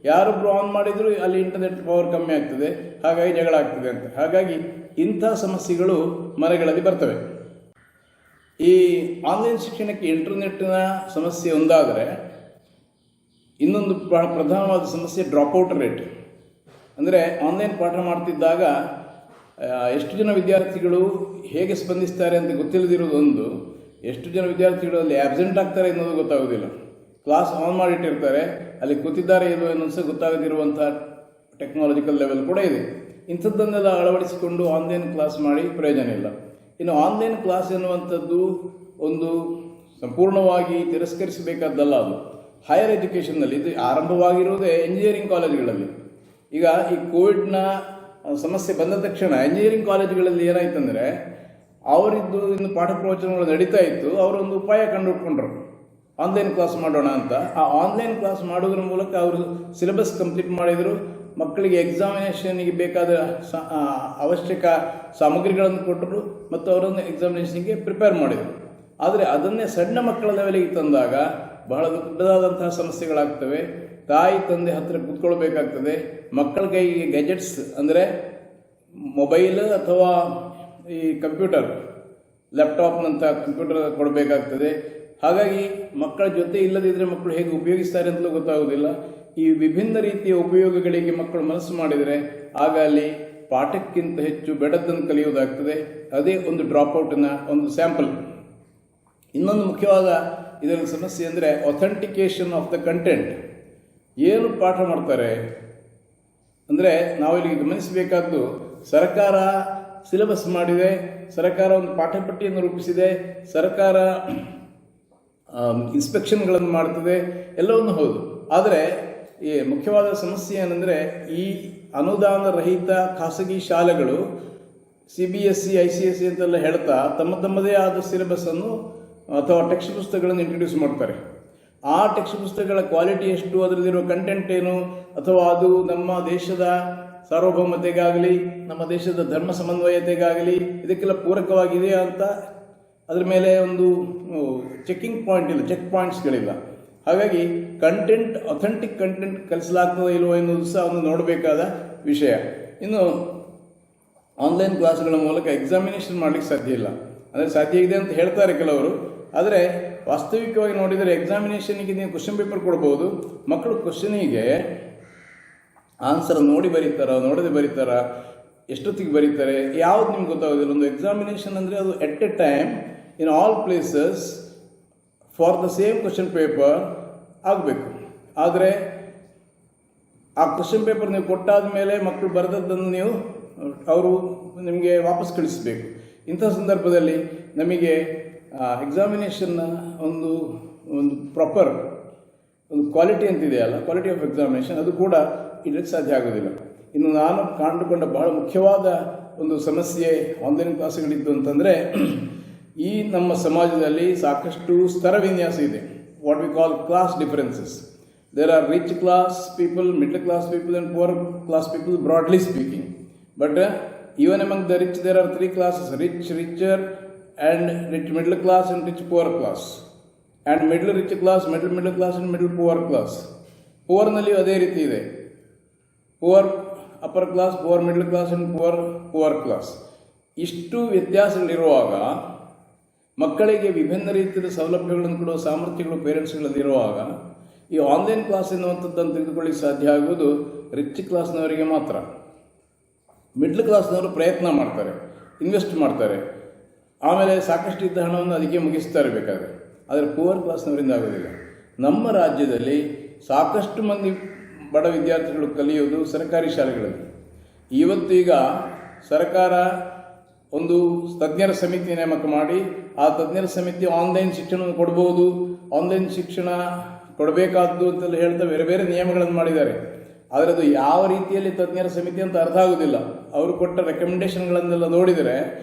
ಯಾರೊಬ್ಬರು ಆನ್ ಮಾಡಿದರೂ ಅಲ್ಲಿ ಇಂಟರ್ನೆಟ್ ಪವರ್ ಕಮ್ಮಿ ಆಗ್ತದೆ, ಹಾಗಾಗಿ ಜಗಳ ಆಗ್ತದೆ ಅಂತ. ಹಾಗಾಗಿ ಇಂಥ ಸಮಸ್ಯೆಗಳು ಮನೆಗಳಲ್ಲಿ ಬರ್ತವೆ. ಈ ಆನ್ಲೈನ್ ಶಿಕ್ಷಣಕ್ಕೆ ಇಂಟರ್ನೆಟ್ನ ಸಮಸ್ಯೆ ಒಂದಾದರೆ, ಇನ್ನೊಂದು ಬಹಳ ಪ್ರಧಾನವಾದ ಸಮಸ್ಯೆ ಡ್ರಾಪ್ಔಟ್ ರೇಟ್. ಅಂದರೆ ಆನ್ಲೈನ್ ಪಾಠ ಮಾಡ್ತಿದ್ದಾಗ ಎಷ್ಟು ಜನ ವಿದ್ಯಾರ್ಥಿಗಳು ಹೇಗೆ ಸ್ಪಂದಿಸ್ತಾರೆ ಅಂತ ಗೊತ್ತಿಲ್ಲದಿರೋದು ಒಂದು, ಎಷ್ಟು ಜನ ವಿದ್ಯಾರ್ಥಿಗಳು ಅಲ್ಲಿ ಆಬ್ಸೆಂಟ್ ಆಗ್ತಾರೆ ಅನ್ನೋದು ಗೊತ್ತಾಗೋದಿಲ್ಲ. ಕ್ಲಾಸ್ ಆನ್ ಮಾಡಿಟ್ಟಿರ್ತಾರೆ, ಅಲ್ಲಿ ಕೂತಿದ್ದಾರೆ ಇಲ್ಲವೋ ಅನ್ನೋದು ಸಹ ಗೊತ್ತಾಗದಿರುವಂಥ ಟೆಕ್ನಾಲಜಿಕಲ್ ಲೆವೆಲ್ ಕೂಡ ಇದೆ. ಇಂಥದ್ದನ್ನೆಲ್ಲ ಅಳವಡಿಸಿಕೊಂಡು ಆನ್ಲೈನ್ ಕ್ಲಾಸ್ ಮಾಡಿ ಪ್ರಯೋಜನ ಇಲ್ಲ. ಇನ್ನು ಆನ್ಲೈನ್ ಕ್ಲಾಸ್ ಎನ್ನುವಂಥದ್ದು ಒಂದು ಸಂಪೂರ್ಣವಾಗಿ ತಿರಸ್ಕರಿಸಬೇಕಾದ್ದಲ್ಲ. ಅದು ಹೈಯರ್ ಎಜುಕೇಷನ್ನಲ್ಲಿ ಇದು ಆರಂಭವಾಗಿರುವುದೇ ಇಂಜಿನಿಯರಿಂಗ್ ಕಾಲೇಜುಗಳಲ್ಲಿ. ಈಗ ಈ ಕೋವಿಡ್ನ ಸಮಸ್ಯೆ ಬಂದ ತಕ್ಷಣ ಇಂಜಿನಿಯರಿಂಗ್ ಕಾಲೇಜುಗಳಲ್ಲಿ ಏನಾಯ್ತಂದರೆ, ಅವರಿದ್ದು ಇನ್ನು ಪಾಠ ಪ್ರವಚನಗಳು ನಡೀತಾ ಇತ್ತು, ಅವರೊಂದು ಉಪಾಯ ಕಂಡುಹಿಡ್ಕೊಂಡ್ರು, ಆನ್ಲೈನ್ ಕ್ಲಾಸ್ ಮಾಡೋಣ ಅಂತ. ಆ ಆನ್ಲೈನ್ ಕ್ಲಾಸ್ ಮಾಡೋದ್ರ ಮೂಲಕ ಅವರು ಸಿಲೆಬಸ್ ಕಂಪ್ಲೀಟ್ ಮಾಡಿದರು, ಮಕ್ಕಳಿಗೆ ಎಕ್ಸಾಮಿನೇಷನ್ಗೆ ಬೇಕಾದ ಅವಶ್ಯಕ ಸಾಮಗ್ರಿಗಳನ್ನು ಕೊಟ್ಟರು ಮತ್ತು ಅವರನ್ನು ಎಕ್ಸಾಮಿನೇಷನ್ಗೆ ಪ್ರಿಪೇರ್ ಮಾಡಿದರು. ಆದರೆ ಅದನ್ನೇ ಸಣ್ಣ ಮಕ್ಕಳ ಲೆವೆಲಿಗೆ ತಂದಾಗ ಬಹಳ ದೊಡ್ಡದಾದಂತಹ ಸಮಸ್ಯೆಗಳಾಗ್ತವೆ. ತಾಯಿ ತಂದೆ ಹತ್ತಿರ ಕೂತ್ಕೊಳ್ಬೇಕಾಗ್ತದೆ. ಮಕ್ಕಳ ಕೈಗೆ ಗ್ಯಾಜೆಟ್ಸ್ ಅಂದರೆ ಮೊಬೈಲ್ ಅಥವಾ ಈ ಕಂಪ್ಯೂಟರ್, ಲ್ಯಾಪ್ಟಾಪ್ನಂಥ ಕಂಪ್ಯೂಟರ್ ಕೊಡಬೇಕಾಗ್ತದೆ. ಹಾಗಾಗಿ ಮಕ್ಕಳ ಜೊತೆ ಇಲ್ಲದಿದ್ದರೆ ಮಕ್ಕಳು ಹೇಗೆ ಉಪಯೋಗಿಸ್ತಾರೆ ಅಂತಲೂ ಗೊತ್ತಾಗೋದಿಲ್ಲ. ಈ ವಿಭಿನ್ನ ರೀತಿಯ ಉಪಯೋಗಗಳಿಗೆ ಮಕ್ಕಳು ಮನಸ್ಸು ಮಾಡಿದರೆ ಆಗ ಅಲ್ಲಿ ಪಾಠಕ್ಕಿಂತ ಹೆಚ್ಚು ಬೇಡದ್ದನ್ನು ಕಲಿಯೋದಾಗ್ತದೆ. ಅದೇ ಒಂದು ಡ್ರಾಪ್ಔಟ್ನ ಒಂದು ಸ್ಯಾಂಪಲ್. ಇನ್ನೊಂದು ಮುಖ್ಯವಾದ ಇದರ ಸಮಸ್ಯೆ ಅಂದರೆ ಅಥೆಂಟಿಕೇಶನ್ ಆಫ್ ದ ಕಂಟೆಂಟ್. ಏನು ಪಾಠ ಮಾಡ್ತಾರೆ ಅಂದರೆ ನಾವಿಲ್ಲಿ ಗಮನಿಸಬೇಕಾದ್ದು, ಸರ್ಕಾರ ಸಿಲೆಬಸ್ ಮಾಡಿದೆ, ಸರ್ಕಾರ ಒಂದು ಪಾಠಪಟ್ಟಿಯನ್ನು ರೂಪಿಸಿದೆ, ಸರ್ಕಾರ ಇನ್ಸ್ಪೆಕ್ಷನ್ಗಳನ್ನು ಮಾಡ್ತದೆ, ಎಲ್ಲವನ್ನು ಹೌದು. ಆದರೆ ಈ ಮುಖ್ಯವಾದ ಸಮಸ್ಯೆ ಏನಂದರೆ ಈ ಅನುದಾನ ರಹಿತ ಖಾಸಗಿ ಶಾಲೆಗಳು CBSE ICSE ಅಂತೆಲ್ಲ ಹೇಳ್ತಾ ತಮ್ಮದೇ ಆದ ಸಿಲೆಬಸ್ಸನ್ನು ಅಥವಾ ಟೆಕ್ಸ್ಟ್ ಪುಸ್ತಕಗಳನ್ನು ಇಂಟ್ರೊಡ್ಯೂಸ್ ಮಾಡ್ತಾರೆ. ಆ ಟೆಕ್ಸ್ಟ್ ಪುಸ್ತಕಗಳ ಕ್ವಾಲಿಟಿ ಎಷ್ಟು, ಅದರಲ್ಲಿರುವ ಕಂಟೆಂಟ್ ಏನು, ಅಥವಾ ಅದು ನಮ್ಮ ದೇಶದ ಸಾರ್ವಭೌಮತೆಗಾಗಲಿ ನಮ್ಮ ದೇಶದ ಧರ್ಮ ಸಮನ್ವಯತೆಗಾಗಲಿ ಇದಕ್ಕೆಲ್ಲ ಪೂರಕವಾಗಿದೆಯಾ ಅಂತ ಅದರ ಮೇಲೆ ಒಂದು ಚೆಕಿಂಗ್ ಪಾಯಿಂಟ್ ಇಲ್ಲ, ಚೆಕ್ ಪಾಯಿಂಟ್ಸ್ಗಳಿಲ್ಲ. ಹಾಗಾಗಿ ಕಂಟೆಂಟ್, ಅಥೆಂಟಿಕ್ ಕಂಟೆಂಟ್ ಕಲಿಸಲಾಗ್ತದೆ ಇಲ್ವೋ ಎನ್ನುವುದು ಸಹ ಒಂದು ನೋಡಬೇಕಾದ ವಿಷಯ. ಇನ್ನು ಆನ್ಲೈನ್ ಕ್ಲಾಸ್ಗಳ ಮೂಲಕ ಎಕ್ಸಾಮಿನೇಷನ್ ಮಾಡಲಿಕ್ಕೆ ಸಾಧ್ಯ ಇಲ್ಲ. ಅಂದರೆ ಸಾಧ್ಯ ಇದೆ ಅಂತ ಹೇಳ್ತಾರೆ ಕೆಲವರು, ಆದರೆ ವಾಸ್ತವಿಕವಾಗಿ ನೋಡಿದರೆ ಎಕ್ಸಾಮಿನೇಷನ್ಗೆ ನೀವು ಕ್ವಶನ್ ಪೇಪರ್ ಕೊಡ್ಬೋದು. ಮಕ್ಕಳು ಕ್ವಶನಿಗೆ ಆನ್ಸರ್ ನೋಡಿ ಬರೀತಾರ, ನೋಡದೆ ಬರೀತಾರ, ಎಷ್ಟೊತ್ತಿಗೆ ಬರೀತಾರೆ ಯಾವುದು ನಿಮ್ಗೆ ಗೊತ್ತಾಗೋದಿಲ್ಲ. ಒಂದು ಎಕ್ಸಾಮಿನೇಷನ್ ಅಂದರೆ ಅದು at a time in all places for the same question paper ಆಗಬೇಕು. ಆದರೆ ಆ ಕ್ವಶನ್ ಪೇಪರ್ ನೀವು ಕೊಟ್ಟಾದ ಮೇಲೆ ಮಕ್ಕಳು ಬರೆದದ್ದನ್ನು ನೀವು ಅವರು ನಿಮಗೆ ವಾಪಸ್ ಕಳಿಸಬೇಕು. ಇಂಥ ಸಂದರ್ಭದಲ್ಲಿ ನಮಗೆ ಎಕ್ಸಾಮಿನೇಷನ್ನ ಒಂದು ಪ್ರಾಪರ್ ಒಂದು ಕ್ವಾಲಿಟಿ ಅಂತಿದೆಯಲ್ಲ, ಕ್ವಾಲಿಟಿ ಆಫ್ ಎಕ್ಸಾಮಿನೇಷನ್, ಅದು ಕೂಡ ಇಡಕ್ಕೆ ಸಾಧ್ಯ ಆಗೋದಿಲ್ಲ. ಇನ್ನು ನಾನು ಕಂಡುಕೊಂಡ ಬಹಳ ಮುಖ್ಯವಾದ ಒಂದು ಸಮಸ್ಯೆ ಆನ್ಲೈನ್ ಕ್ಲಾಸ್ಗಳಿದ್ದು ಅಂತಂದರೆ, ಈ ನಮ್ಮ ಸಮಾಜದಲ್ಲಿ ಸಾಕಷ್ಟು ಸ್ತರ ವಿನ್ಯಾಸ ಇದೆ. What we call class differences. There are rich class people, middle class people and poor class people, broadly speaking. But even among the rich, there are three classes: rich, richer, and rich middle class, and rich poor class. And middle rich class, middle class, and middle poor class. Poor ನಲ್ಲಿ ಅದೇ ರೀತಿ ಇದೆ. Poor upper class, poor middle class, and poor class. ಇಷ್ಟು ವ್ಯತ್ಯಾಸಗಳಿರುವಾಗ ಮಕ್ಕಳಿಗೆ ವಿಭಿನ್ನ ರೀತಿಯ ಸೌಲಭ್ಯಗಳನ್ನು ಕೊಡುವ ಸಾಮರ್ಥ್ಯಗಳು ಪೇರೆಂಟ್ಸ್ಗಳಲ್ಲಿರುವಾಗ ಈ ಆನ್ಲೈನ್ ಕ್ಲಾಸ್ ಎನ್ನುವಂಥದ್ದನ್ನು ತೆಗೆದುಕೊಳ್ಳಿಕ್ಕೆ ಸಾಧ್ಯ ಆಗುವುದು ರಿಚ್ ಕ್ಲಾಸ್ನವರಿಗೆ ಮಾತ್ರ. ಮಿಡ್ಲ್ ಕ್ಲಾಸ್ನವರು ಪ್ರಯತ್ನ ಮಾಡ್ತಾರೆ, ಇನ್ವೆಸ್ಟ್ ಮಾಡ್ತಾರೆ, ಆಮೇಲೆ ಸಾಕಷ್ಟು ಇದ್ದ ಹಣವನ್ನು ಅದಕ್ಕೆ ಮುಗಿಸ್ತಾ ಇರಬೇಕಾದ್ರೆ. ಆದರೆ ಪುವರ್ ಕ್ಲಾಸ್ನವರಿಂದ ಆಗೋದಿಲ್ಲ. ನಮ್ಮ ರಾಜ್ಯದಲ್ಲಿ ಸಾಕಷ್ಟು ಮಂದಿ ಬಡ ವಿದ್ಯಾರ್ಥಿಗಳು ಕಲಿಯೋದು ಸರ್ಕಾರಿ ಶಾಲೆಗಳಲ್ಲಿ. ಇವತ್ತೀಗ ಸರ್ಕಾರ ಒಂದು ತಜ್ಞರ ಸಮಿತಿ ನೇಮಕ ಮಾಡಿ ಆ ತಜ್ಞರ ಸಮಿತಿ ಆನ್ಲೈನ್ ಶಿಕ್ಷಣವನ್ನು ಕೊಡ್ಬೋದು, ಆನ್ಲೈನ್ ಶಿಕ್ಷಣ ಕೊಡಬೇಕಾದ್ದು ಅಂತೆಲ್ಲ ಹೇಳ್ತಾ ಬೇರೆ ಬೇರೆ ನಿಯಮಗಳನ್ನು ಮಾಡಿದ್ದಾರೆ. ಆದರೆ ಅದು ಯಾವ ರೀತಿಯಲ್ಲಿ ತಜ್ಞರ ಸಮಿತಿ ಅಂತ ಅರ್ಥ ಆಗೋದಿಲ್ಲ. ಅವರು ಕೊಟ್ಟ ರೆಕಮೆಂಡೇಷನ್ಗಳನ್ನೆಲ್ಲ ನೋಡಿದರೆ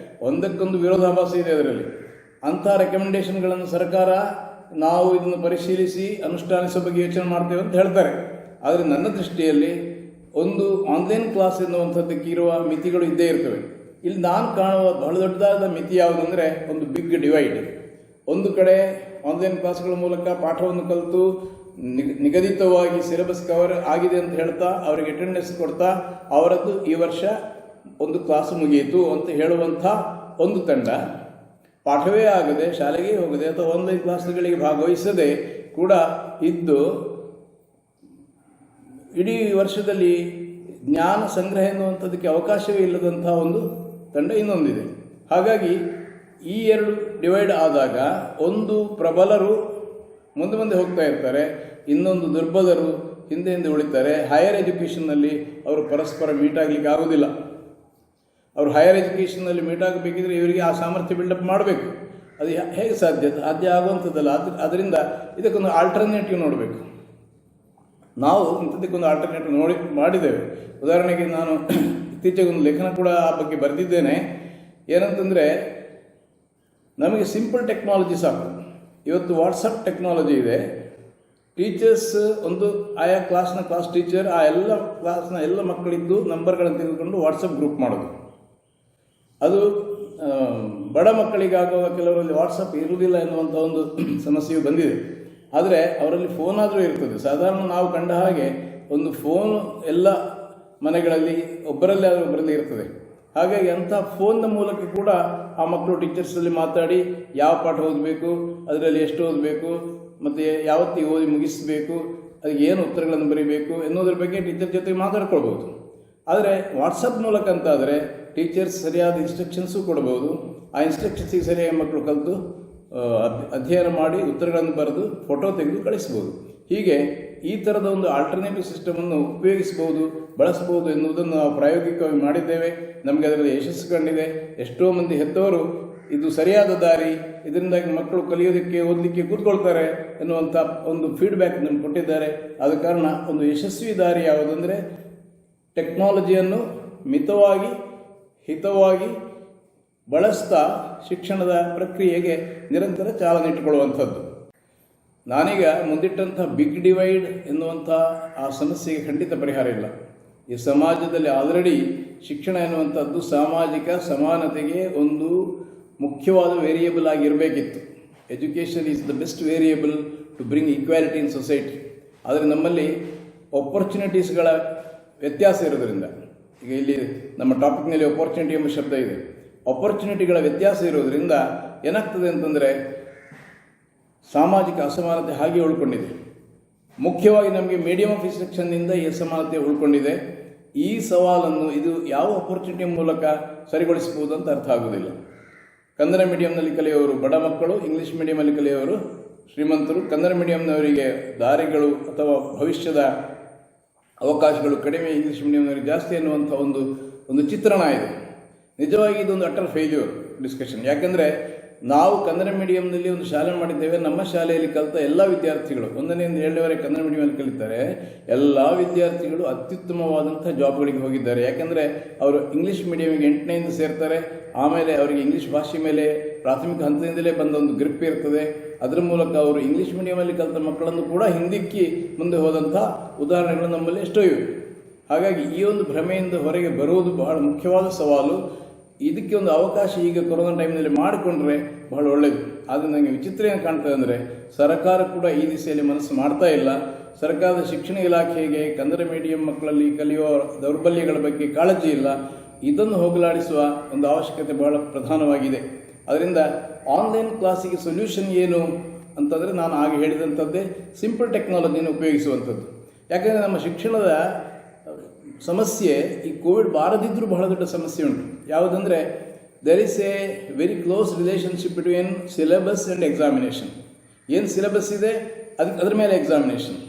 ಒಂದಕ್ಕೊಂದು ವಿರೋಧಾಭಾಸ ಇದೆ ಅದರಲ್ಲಿ. ಅಂಥ ರೆಕಮೆಂಡೇಷನ್ಗಳನ್ನು ಸರ್ಕಾರ ನಾವು ಇದನ್ನು ಪರಿಶೀಲಿಸಿ ಅನುಷ್ಠಾನಿಸೋ ಬಗ್ಗೆ ಯೋಚನೆ ಮಾಡ್ತೇವೆ ಅಂತ ಹೇಳ್ತಾರೆ. ಆದರೆ ನನ್ನ ದೃಷ್ಟಿಯಲ್ಲಿ ಒಂದು ಆನ್ಲೈನ್ ಕ್ಲಾಸ್ ಎನ್ನುವಂಥದ್ದಕ್ಕೆ ಇರುವ ಮಿತಿಗಳು ಇದ್ದೇ ಇರ್ತವೆ. ಇಲ್ಲಿ ನಾನು ಕಾಣುವ ಬಹಳ ದೊಡ್ಡದಾದ ಮಿತಿ ಯಾವುದಂದರೆ ಒಂದು ಬಿಗ್ ಡಿವೈಡ್. ಒಂದು ಕಡೆ ಆನ್ಲೈನ್ ಕ್ಲಾಸ್ಗಳ ಮೂಲಕ ಪಾಠವನ್ನು ಕಲಿತು ನಿಗದಿತವಾಗಿ ಸಿಲೆಬಸ್ ಕವರ್ ಆಗಿದೆ ಅಂತ ಹೇಳ್ತಾ ಅವರಿಗೆ ಅಟೆಂಡೆನ್ಸ್ ಕೊಡ್ತಾ ಅವರದ್ದು ಈ ವರ್ಷ ಒಂದು ಕ್ಲಾಸ್ ಮುಗಿಯಿತು ಅಂತ ಹೇಳುವಂಥ ಒಂದು ತಂಡ, ಪಾಠವೇ ಆಗದೆ ಶಾಲೆಗೆ ಹೋಗದೆ ಅಥವಾ ಆನ್ಲೈನ್ ಕ್ಲಾಸ್ಗಳಿಗೆ ಭಾಗವಹಿಸದೆ ಕೂಡ ಇದ್ದು ಇಡೀ ವರ್ಷದಲ್ಲಿ ಜ್ಞಾನ ಸಂಗ್ರಹ ಎನ್ನುವಂಥದ್ದಕ್ಕೆ ಅವಕಾಶವೇ ಇಲ್ಲದಂಥ ಒಂದು ತಂಡ ಇನ್ನೊಂದಿದೆ. ಹಾಗಾಗಿ ಈ ಎರಡು ಡಿವೈಡ್ ಆದಾಗ ಒಂದು ಪ್ರಬಲರು ಮುಂದೆ ಹೋಗ್ತಾ ಇರ್ತಾರೆ, ಇನ್ನೊಂದು ದುರ್ಬಲರು ಹಿಂದೆ ಉಳಿತಾರೆ. ಹೈಯರ್ ಎಜುಕೇಷನ್ನಲ್ಲಿ ಅವರು ಪರಸ್ಪರ ಮೀಟ್ ಆಗಲಿಕ್ಕೆ ಆಗೋದಿಲ್ಲ. ಅವರು ಹೈಯರ್ ಎಜುಕೇಷನ್ನಲ್ಲಿ ಮೀಟ್ ಆಗಬೇಕಿದ್ರೆ ಇವರಿಗೆ ಆ ಸಾಮರ್ಥ್ಯ ಬಿಲ್ಡಪ್ ಮಾಡಬೇಕು. ಅದು ಹೇಗೆ ಸಾಧ್ಯ ಆಗುವಂಥದ್ದಲ್ಲ. ಅದರಿಂದ ಇದಕ್ಕೊಂದು ಆಲ್ಟರ್ನೇಟಿವ್ ನೋಡಬೇಕು. ನಾವು ಇಂಥದ್ದಕ್ಕೊಂದು ಆಲ್ಟರ್ನೇಟಿವ್ ಮಾಡಿದ್ದೇವೆ. ಉದಾಹರಣೆಗೆ ನಾನು ಇತ್ತೀಚೆಗೆ ಒಂದು ಲೇಖನ ಕೂಡ ಆ ಬಗ್ಗೆ ಬರೆದಿದ್ದೇನೆ. ಏನಂತಂದರೆ, ನಮಗೆ ಸಿಂಪಲ್ ಟೆಕ್ನಾಲಜಿ ಸಾಕು. ಇವತ್ತು ವಾಟ್ಸಪ್ ಟೆಕ್ನಾಲಜಿ ಇದೆ. ಟೀಚರ್ಸ್ ಒಂದು ಆಯಾ ಕ್ಲಾಸ್ ಟೀಚರ್ ಆ ಎಲ್ಲ ಕ್ಲಾಸ್ನ ಎಲ್ಲ ಮಕ್ಕಳಿದ್ದು ನಂಬರ್ಗಳನ್ನು ತೆಗೆದುಕೊಂಡು ವಾಟ್ಸಪ್ ಗ್ರೂಪ್ ಮಾಡೋದು. ಅದು ಬಡ ಮಕ್ಕಳಿಗಾಗುವ ಕೆಲವರಲ್ಲಿ ವಾಟ್ಸಪ್ ಇರುವುದಿಲ್ಲ ಎನ್ನುವಂಥ ಒಂದು ಸಮಸ್ಯೆಯು ಬಂದಿದೆ. ಆದರೆ ಅವರಲ್ಲಿ ಫೋನ್ ಆದರೂ ಇರ್ತದೆ. ಸಾಧಾರಣ ನಾವು ಕಂಡ ಹಾಗೆ ಒಂದು ಫೋನ್ ಎಲ್ಲ ಮನೆಗಳಲ್ಲಿ ಒಬ್ಬರಲ್ಲಿ ಆದರೂ ಒಬ್ಬರಲ್ಲಿ ಇರ್ತದೆ. ಹಾಗಾಗಿ ಅಂಥ ಫೋನ್ನ ಮೂಲಕ ಕೂಡ ಆ ಮಕ್ಕಳು ಟೀಚರ್ಸಲ್ಲಿ ಮಾತಾಡಿ ಯಾವ ಪಾಠ ಓದಬೇಕು, ಅದರಲ್ಲಿ ಎಷ್ಟು ಓದಬೇಕು, ಮತ್ತು ಯಾವತ್ತಿಗೆ ಓದಿ ಮುಗಿಸಬೇಕು, ಅದಕ್ಕೆ ಏನು ಉತ್ತರಗಳನ್ನು ಬರೀಬೇಕು ಎನ್ನುವುದರ ಬಗ್ಗೆ ಟೀಚರ್ ಜೊತೆಗೆ ಮಾತಾಡ್ಕೊಳ್ಬೋದು. ಆದರೆ ವಾಟ್ಸಪ್ ಮೂಲಕ ಅಂತಾದರೆ ಟೀಚರ್ಸ್ ಸರಿಯಾದ ಇನ್ಸ್ಟ್ರಕ್ಷನ್ಸು ಕೊಡ್ಬೋದು. ಆ ಇನ್ಸ್ಟ್ರಕ್ಷನ್ಸಿಗೆ ಸರಿಯಾಗಿ ಮಕ್ಕಳು ಕಲಿತು ಅಧ್ಯಯನ ಮಾಡಿ ಉತ್ತರಗಳನ್ನು ಬರೆದು ಫೋಟೋ ತೆಗೆದು ಕಳಿಸ್ಬೋದು. ಹೀಗೆ ಈ ಥರದ ಒಂದು ಆಲ್ಟರ್ನೇಟಿವ್ ಸಿಸ್ಟಮನ್ನು ಉಪಯೋಗಿಸ್ಬೋದು, ಬಳಸ್ಬೋದು ಎನ್ನುವುದನ್ನು ನಾವು ಪ್ರಾಯೋಗಿಕವಾಗಿ ಮಾಡಿದ್ದೇವೆ. ನಮಗೆ ಅದರಲ್ಲಿ ಯಶಸ್ಸು ಕಂಡಿದೆ. ಎಷ್ಟೋ ಮಂದಿ ಹೆತ್ತವರು ಇದು ಸರಿಯಾದ ದಾರಿ, ಇದರಿಂದಾಗಿ ಮಕ್ಕಳು ಕಲಿಯೋದಕ್ಕೆ ಓದಲಿಕ್ಕೆ ಕೂತ್ಕೊಳ್ತಾರೆ ಎನ್ನುವಂಥ ಒಂದು ಫೀಡ್ಬ್ಯಾಕ್ ನಮ್ಗೆ ಕೊಟ್ಟಿದ್ದಾರೆ. ಆದ ಕಾರಣ ಒಂದು ಯಶಸ್ವಿ ದಾರಿ ಯಾವುದಂದರೆ ಟೆಕ್ನಾಲಜಿಯನ್ನು ಮಿತವಾಗಿ ಹಿತವಾಗಿ ಬಳಸ್ತಾ ಶಿಕ್ಷಣದ ಪ್ರಕ್ರಿಯೆಗೆ ನಿರಂತರ ಚಾಲನೆ ಇಟ್ಟುಕೊಳ್ಳುವಂಥದ್ದು. ನಾನೀಗ ಮುಂದಿಟ್ಟಂಥ ಬಿಗ್ ಡಿವೈಡ್ ಎನ್ನುವಂಥ ಆ ಸಮಸ್ಯೆಗೆ ಖಂಡಿತ ಪರಿಹಾರ ಇಲ್ಲ. ಈ ಸಮಾಜದಲ್ಲಿ ಆಲ್ರೆಡಿ ಶಿಕ್ಷಣ ಎನ್ನುವಂಥದ್ದು ಸಾಮಾಜಿಕ ಸಮಾನತೆಗೆ ಒಂದು ಮುಖ್ಯವಾದ ವೇರಿಯೇಬಲ್ ಆಗಿರಬೇಕಿತ್ತು. Education is the best variable to bring equality in society. ಆದರೆ ನಮ್ಮಲ್ಲಿ ಆಪರ್ಚುನಿಟೀಸ್ಗಳ ವ್ಯತ್ಯಾಸ ಇರೋದರಿಂದ, ಈಗ ಇಲ್ಲಿ ನಮ್ಮ ಟಾಪಿಕ್ನಲ್ಲಿ ಆಪರ್ಚುನಿಟಿ ಎಂಬ ಶಬ್ದ ಇದೆ, ಆಪರ್ಚುನಿಟಿಗಳ ವ್ಯತ್ಯಾಸ ಇರೋದರಿಂದ ಏನಾಗ್ತದೆ ಅಂತಂದರೆ ಸಾಮಾಜಿಕ ಅಸಮಾನತೆ ಹಾಗೆ ಉಳ್ಕೊಂಡಿದೆ. ಮುಖ್ಯವಾಗಿ ನಮಗೆ ಮೀಡಿಯಮ್ ಆಫ್ ಇನ್ಸ್ಟ್ರಕ್ಷನ್ನಿಂದ ಈ ಅಸಮಾನತೆ ಉಳ್ಕೊಂಡಿದೆ. ಈ ಸವಾಲನ್ನು ಇದು ಯಾವ ಆಪರ್ಚುನಿಟಿ ಮೂಲಕ ಸರಿಗೊಳಿಸಬಹುದು ಅಂತ ಅರ್ಥ ಆಗೋದಿಲ್ಲ. ಕನ್ನಡ ಮೀಡಿಯಂನಲ್ಲಿ ಕಲಿಯೋರು ಬಡ ಮಕ್ಕಳು, ಇಂಗ್ಲೀಷ್ ಮೀಡಿಯಮಲ್ಲಿ ಕಲಿಯೋರು ಶ್ರೀಮಂತರು, ಕನ್ನಡ ಮೀಡಿಯಂನವರಿಗೆ ದಾರಿಗಳು ಅಥವಾ ಭವಿಷ್ಯದ ಅವಕಾಶಗಳು ಕಡಿಮೆ, ಇಂಗ್ಲೀಷ್ ಮೀಡಿಯಂನವರಿಗೆ ಜಾಸ್ತಿ ಎನ್ನುವಂಥ ಒಂದು ಚಿತ್ರಣ ಇದೆ. ನಿಜವಾಗಿ ಇದೊಂದು ಅಟರ್ ಫೇಲ್ಯೂರ್ ಡಿಸ್ಕಷನ್. ಯಾಕೆಂದರೆ ನಾವು ಕನ್ನಡ ಮೀಡಿಯಂನಲ್ಲಿ ಒಂದು ಶಾಲೆ ಮಾಡಿದ್ದೇವೆ. ನಮ್ಮ ಶಾಲೆಯಲ್ಲಿ ಕಲಿತ ಎಲ್ಲ ವಿದ್ಯಾರ್ಥಿಗಳು 1ನೇಯಿಂದ 7ನೇವರೆಗೆ ಕನ್ನಡ ಮೀಡಿಯಮಲ್ಲಿ ಕಲಿತಾರೆ. ಎಲ್ಲ ವಿದ್ಯಾರ್ಥಿಗಳು ಅತ್ಯುತ್ತಮವಾದಂಥ ಜಾಬ್ಗಳಿಗೆ ಹೋಗಿದ್ದಾರೆ. ಯಾಕೆಂದರೆ ಅವರು ಇಂಗ್ಲೀಷ್ ಮೀಡಿಯಮಿಗೆ 8ನೇಯಿಂದ ಸೇರ್ತಾರೆ. ಆಮೇಲೆ ಅವರಿಗೆ ಇಂಗ್ಲೀಷ್ ಭಾಷೆ ಮೇಲೆ ಪ್ರಾಥಮಿಕ ಹಂತದಿಂದಲೇ ಬಂದ ಒಂದು ಗ್ರಿಪ್ ಇರ್ತದೆ. ಅದರ ಮೂಲಕ ಅವರು ಇಂಗ್ಲೀಷ್ ಮೀಡಿಯಮಲ್ಲಿ ಕಲಿತ ಮಕ್ಕಳನ್ನು ಕೂಡ ಹಿಂದಿಕ್ಕಿ ಮುಂದೆ ಹೋದಂಥ ಉದಾಹರಣೆಗಳು ನಮ್ಮಲ್ಲಿ ಎಷ್ಟೋ ಇವೆ. ಹಾಗಾಗಿ ಈ ಒಂದು ಭ್ರಮೆಯಿಂದ ಹೊರಗೆ ಬರುವುದು ಬಹಳ ಮುಖ್ಯವಾದ ಸವಾಲು. ಇದಕ್ಕೆ ಒಂದು ಅವಕಾಶ ಈಗ ಕೊರೋನಾ ಟೈಮ್ನಲ್ಲಿ ಮಾಡಿಕೊಂಡ್ರೆ ಬಹಳ ಒಳ್ಳೆಯದು. ಆದರೆ ನನಗೆ ವಿಚಿತ್ರ ಏನು ಕಾಣ್ತದೆ ಅಂದರೆ ಸರ್ಕಾರ ಕೂಡ ಈ ದಿಸೆಯಲ್ಲಿ ಮನಸ್ಸು ಮಾಡ್ತಾ ಇಲ್ಲ. ಸರ್ಕಾರದ ಶಿಕ್ಷಣ ಇಲಾಖೆಗೆ ಕನ್ನಡ ಮೀಡಿಯಂ ಮಕ್ಕಳಲ್ಲಿ ಕಲಿಯುವ ದೌರ್ಬಲ್ಯಗಳ ಬಗ್ಗೆ ಕಾಳಜಿ ಇಲ್ಲ. ಇದನ್ನು ಹೋಗಲಾಡಿಸುವ ಒಂದು ಅವಶ್ಯಕತೆ ಬಹಳ ಪ್ರಧಾನವಾಗಿದೆ. ಅದರಿಂದ ಆನ್ಲೈನ್ ಕ್ಲಾಸಿಗೆ ಸೊಲ್ಯೂಷನ್ ಏನು ಅಂತಂದರೆ ನಾನು ಆಗ ಹೇಳಿದಂಥದ್ದೇ ಸಿಂಪಲ್ ಟೆಕ್ನಾಲಜಿಯನ್ನು ಉಪಯೋಗಿಸುವಂಥದ್ದು. ಯಾಕೆಂದರೆ ನಮ್ಮ ಶಿಕ್ಷಣದ ಸಮಸ್ಯೆ ಈ ಕೋವಿಡ್ ಬಾರದಿದ್ದರೂ ಬಹಳ ದೊಡ್ಡ ಸಮಸ್ಯೆ ಉಂಟು. ಯಾವುದಂದರೆ there is a very close relationship between syllabus and examination. ಏನು ಸಿಲೆಬಸ್ ಇದೆ ಅದರ ಮೇಲೆ ಎಕ್ಸಾಮಿನೇಷನ್.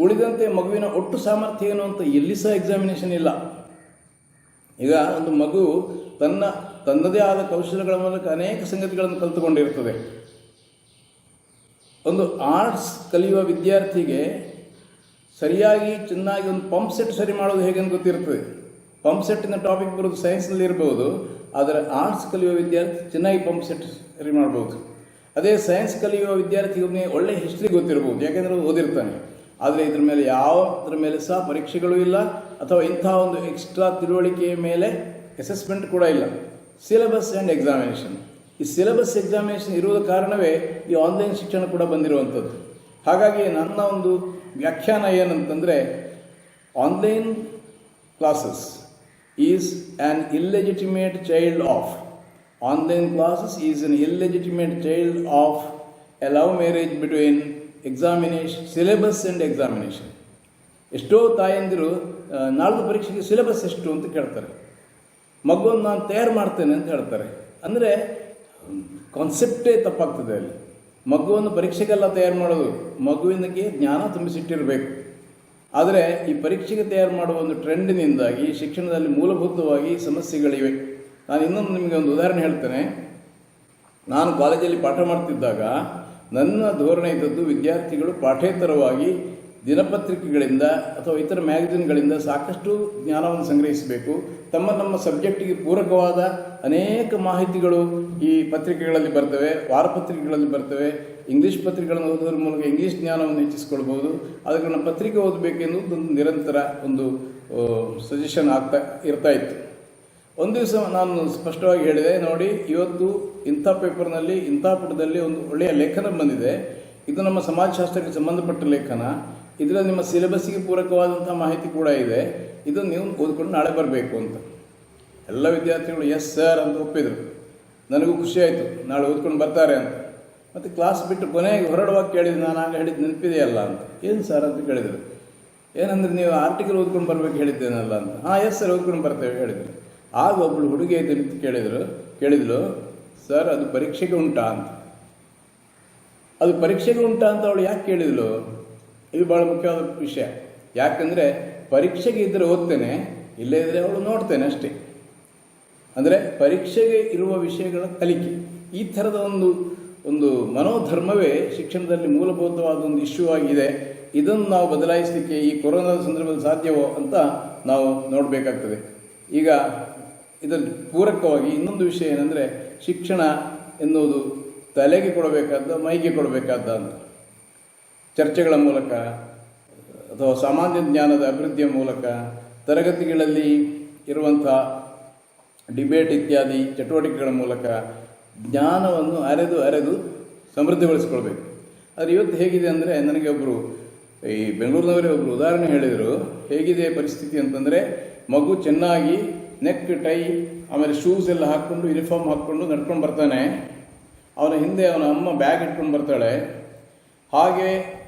ಉಳಿದಂತೆ ಮಗುವಿನ ಒಟ್ಟು ಸಾಮರ್ಥ್ಯ ಏನು ಅಂತ ಎಲ್ಲಿ ಸಹ ಎಕ್ಸಾಮಿನೇಷನ್ ಇಲ್ಲ. ಈಗ ಒಂದು ಮಗು ತನ್ನದೇ ಆದ ಕೌಶಲ್ಯಗಳ ಮೂಲಕ ಅನೇಕ ಸಂಗತಿಗಳನ್ನು ಕಲಿತುಕೊಂಡಿರ್ತದೆ. ಒಂದು ಆರ್ಟ್ಸ್ ಕಲಿಯುವ ವಿದ್ಯಾರ್ಥಿಗೆ ಸರಿಯಾಗಿ ಚೆನ್ನಾಗಿ ಒಂದು ಪಂಪ್ ಸೆಟ್ ಸರಿ ಮಾಡೋದು ಹೇಗೆ ಅಂತ ಗೊತ್ತಿರ್ತದೆ. ಪಂಪ್ ಸೆಟ್ಟಿನ ಟಾಪಿಕ್ ಬರೋದು ಸೈನ್ಸ್ನಲ್ಲಿ ಇರ್ಬೋದು, ಆದರೆ ಆರ್ಟ್ಸ್ ಕಲಿಯುವ ವಿದ್ಯಾರ್ಥಿ ಚೆನ್ನಾಗಿ ಪಂಪ್ ಸೆಟ್ ಸರಿ ಮಾಡ್ಬೋದು. ಅದೇ ಸೈನ್ಸ್ ಕಲಿಯುವ ವಿದ್ಯಾರ್ಥಿಗೆ ಒಳ್ಳೆ ಹಿಸ್ಟ್ರಿ ಗೊತ್ತಿರ್ಬೋದು, ಯಾಕೆಂದರೆ ಅದು ಓದಿರ್ತಾನೆ. ಆದರೆ ಇದ್ರ ಮೇಲೆ ಯಾವುದ್ರ ಮೇಲೆ ಸಹ ಪರೀಕ್ಷೆಗಳು ಇಲ್ಲ, ಅಥವಾ ಇಂಥ ಒಂದು ಎಕ್ಸ್ಟ್ರಾ ತಿಳುವಳಿಕೆಯ ಮೇಲೆ ಅಸೆಸ್ಮೆಂಟ್ ಕೂಡ ಇಲ್ಲ. Syllabus and examination. ಈ ಸಿಲೆಬಸ್ ಎಕ್ಸಾಮಿನೇಷನ್ ಇರುವ ಕಾರಣವೇ ಈ ಆನ್ಲೈನ್ ಶಿಕ್ಷಣ ಕೂಡ ಬಂದಿರುವಂಥದ್ದು. ಹಾಗಾಗಿ ನನ್ನ ಒಂದು ವ್ಯಾಖ್ಯಾನ ಏನಂತಂದರೆ, online classes is an ಇಲ್ಲೆಜಿಟಿಮೇಟ್ child of online classes is an ಇಲ್ಲೆಜಿಟಿಮೇಟ್ child of A love marriage between examination syllabus and examination. ಎಷ್ಟೋ ತಾಯಂದಿರು ನಾಳ್ದು ಪರೀಕ್ಷೆಗೆ ಸಿಲೆಬಸ್ ಎಷ್ಟು ಅಂತ ಕೇಳ್ತಾರೆ. ಮಗುವನ್ನು ನಾನು ತಯಾರು ಮಾಡ್ತೇನೆ ಅಂತ ಹೇಳ್ತಾರೆ. ಅಂದರೆ ಕಾನ್ಸೆಪ್ಟೇ ತಪ್ಪಾಗ್ತದೆ ಅಲ್ಲಿ. ಮಗುವನ್ನು ಪರೀಕ್ಷೆಗೆಲ್ಲ ತಯಾರು ಮಾಡೋದು, ಮಗುವಿನಗೆ ಜ್ಞಾನ ತುಂಬಿಸಿಟ್ಟಿರಬೇಕು. ಆದರೆ ಈ ಪರೀಕ್ಷೆಗೆ ತಯಾರು ಮಾಡುವ ಒಂದು ಟ್ರೆಂಡಿನಿಂದಾಗಿ ಶಿಕ್ಷಣದಲ್ಲಿ ಮೂಲಭೂತವಾಗಿ ಸಮಸ್ಯೆಗಳಿವೆ. ನಾನು ಇನ್ನೊಂದು ನಿಮಗೆ ಒಂದು ಉದಾಹರಣೆ ಹೇಳ್ತೇನೆ. ನಾನು ಕಾಲೇಜಲ್ಲಿ ಪಾಠ ಮಾಡ್ತಿದ್ದಾಗ ನನ್ನ ಧೋರಣೆ ಇದ್ದದ್ದು ವಿದ್ಯಾರ್ಥಿಗಳು ಪಾಠೇತರವಾಗಿ ದಿನಪತ್ರಿಕೆಗಳಿಂದ ಅಥವಾ ಇತರ ಮ್ಯಾಗಝಿನ್ಗಳಿಂದ ಸಾಕಷ್ಟು ಜ್ಞಾನವನ್ನು ಸಂಗ್ರಹಿಸಬೇಕು. ನಮ್ಮ ಸಬ್ಜೆಕ್ಟಿಗೆ ಪೂರಕವಾದ ಅನೇಕ ಮಾಹಿತಿಗಳು ಈ ಪತ್ರಿಕೆಗಳಲ್ಲಿ ಬರ್ತವೆ, ವಾರಪತ್ರಿಕೆಗಳಲ್ಲಿ ಬರ್ತವೆ. ಇಂಗ್ಲೀಷ್ ಪತ್ರಿಕೆಗಳನ್ನು ಓದೋದ್ರ ಮೂಲಕ ಇಂಗ್ಲೀಷ್ ಜ್ಞಾನವನ್ನು ಹೆಚ್ಚಿಸ್ಕೊಳ್ಬೋದು. ಅದಕ್ಕೆ ನಾವು ಪತ್ರಿಕೆ ಓದಬೇಕೆನ್ನುವುದು ಒಂದು ನಿರಂತರ ಒಂದು ಸಜೆಷನ್ ಇರ್ತಾ ಇತ್ತು. ಒಂದು ದಿವಸ ನಾನು ಸ್ಪಷ್ಟವಾಗಿ ಹೇಳಿದೆ, ನೋಡಿ ಇವತ್ತು ಇಂಥ ಪೇಪರ್ನಲ್ಲಿ ಇಂಥ ಪುಟದಲ್ಲಿ ಒಂದು ಒಳ್ಳೆಯ ಲೇಖನ ಬಂದಿದೆ, ಇದು ನಮ್ಮ ಸಮಾಜಶಾಸ್ತ್ರಕ್ಕೆ ಸಂಬಂಧಪಟ್ಟ ಲೇಖನ, ಇದರಲ್ಲಿ ನಿಮ್ಮ ಸಿಲೆಬಸ್ಸಿಗೆ ಪೂರಕವಾದಂಥ ಮಾಹಿತಿ ಕೂಡ ಇದೆ, ಇದನ್ನು ನೀವು ಓದ್ಕೊಂಡು ನಾಳೆ ಬರಬೇಕು ಅಂತ. ಎಲ್ಲ ವಿದ್ಯಾರ್ಥಿಗಳು ಎಸ್ ಸರ್ ಅಂತ ಒಪ್ಪಿದರು. ನನಗೂ ಖುಷಿ ಆಯಿತು, ನಾಳೆ ಓದ್ಕೊಂಡು ಬರ್ತಾರೆ ಅಂತ. ಮತ್ತು ಕ್ಲಾಸ್ ಬಿಟ್ಟು ಕೊನೆಗೆ ಹೊರಡುವಾಗ ಕೇಳಿದ್ರು, ನಾನು ಆಗ ಹೇಳಿದ್ದು ನೆನಪಿದೆಯಲ್ಲ ಅಂತ. ಏನು ಸರ್ ಅಂತ ಕೇಳಿದರು. ಏನಂದರೆ ನೀವು ಆರ್ಟಿಕಲ್ ಓದ್ಕೊಂಡು ಬರಬೇಕು ಹೇಳಿದ್ದೇನಲ್ಲ ಅಂತ. ಹಾಂ ಎಸ್ ಸರ್ ಓದ್ಕೊಂಡು ಬರ್ತೇವೆ ಹೇಳಿದರು. ಆಗ ಒಬ್ಬಳು ಹುಡುಗಿ ನಿಂತು ಕೇಳಿದಳು, ಸರ್ ಅದು ಪರೀಕ್ಷೆಗೆ ಉಂಟಾ ಅಂತ. ಅದು ಪರೀಕ್ಷೆಗೆ ಉಂಟಾ ಅಂತ ಅವಳು ಯಾಕೆ ಕೇಳಿದಳು? ಇದು ಭಾಳ ಮುಖ್ಯವಾದ ವಿಷಯ. ಯಾಕಂದರೆ ಪರೀಕ್ಷೆಗೆ ಇದ್ದರೆ ಓದ್ತೇನೆ, ಇಲ್ಲೇ ಇದ್ದರೆ ಅವಳು ನೋಡ್ತೇನೆ ಅಷ್ಟೇ. ಅಂದರೆ ಪರೀಕ್ಷೆಗೆ ಇರುವ ವಿಷಯಗಳ ಕಲಿಕೆ, ಈ ಥರದ ಒಂದು ಮನೋಧರ್ಮವೇ ಶಿಕ್ಷಣದಲ್ಲಿ ಮೂಲಭೂತವಾದ ಒಂದು ಇಶ್ಯೂ ಆಗಿದೆ. ಇದನ್ನು ನಾವು ಬದಲಾಯಿಸಲಿಕ್ಕೆ ಈ ಕೊರೋನಾದ ಸಂದರ್ಭದಲ್ಲಿ ಸಾಧ್ಯವೋ ಅಂತ ನಾವು ನೋಡಬೇಕಾಗ್ತದೆ. ಈಗ ಇದರ ಪೂರಕವಾಗಿ ಇನ್ನೊಂದು ವಿಷಯ ಏನಂದರೆ, ಶಿಕ್ಷಣ ಎನ್ನುವುದು ತಲೆಗೆ ಕೊಡಬೇಕಾದ ಮೈಗೆ ಕೊಡಬೇಕಾದ ಅಂತ. ಚರ್ಚೆಗಳ ಮೂಲಕ ಅಥವಾ ಸಾಮಾನ್ಯ ಜ್ಞಾನದ ಅಭಿವೃದ್ಧಿಯ ಮೂಲಕ, ತರಗತಿಗಳಲ್ಲಿ ಇರುವಂಥ ಡಿಬೇಟ್ ಇತ್ಯಾದಿ ಚಟುವಟಿಕೆಗಳ ಮೂಲಕ ಜ್ಞಾನವನ್ನು ಅರೆದು ಸಮೃದ್ಧಿಗೊಳಿಸ್ಕೊಳ್ಬೇಕು. ಆದರೆ ಇವತ್ತು ಹೇಗಿದೆ ಅಂದರೆ, ನನಗೆ ಒಬ್ಬರು ಈ ಬೆಂಗಳೂರಿನವರೇ ಒಬ್ಬರು ಉದಾಹರಣೆ ಹೇಳಿದರು. ಹೇಗಿದೆ ಪರಿಸ್ಥಿತಿ ಅಂತಂದರೆ, ಮಗು ಚೆನ್ನಾಗಿ ನೆಕ್ ಟೈ ಆಮೇಲೆ ಶೂಸ್ ಎಲ್ಲ ಹಾಕ್ಕೊಂಡು ಯೂನಿಫಾರ್ಮ್ ಹಾಕ್ಕೊಂಡು ನಡ್ಕೊಂಡು ಬರ್ತಾನೆ. ಅವನ ಹಿಂದೆ ಅವನ ಅಮ್ಮ ಬ್ಯಾಗ್ ಇಟ್ಕೊಂಡು ಬರ್ತಾಳೆ. ಹಾಗೆ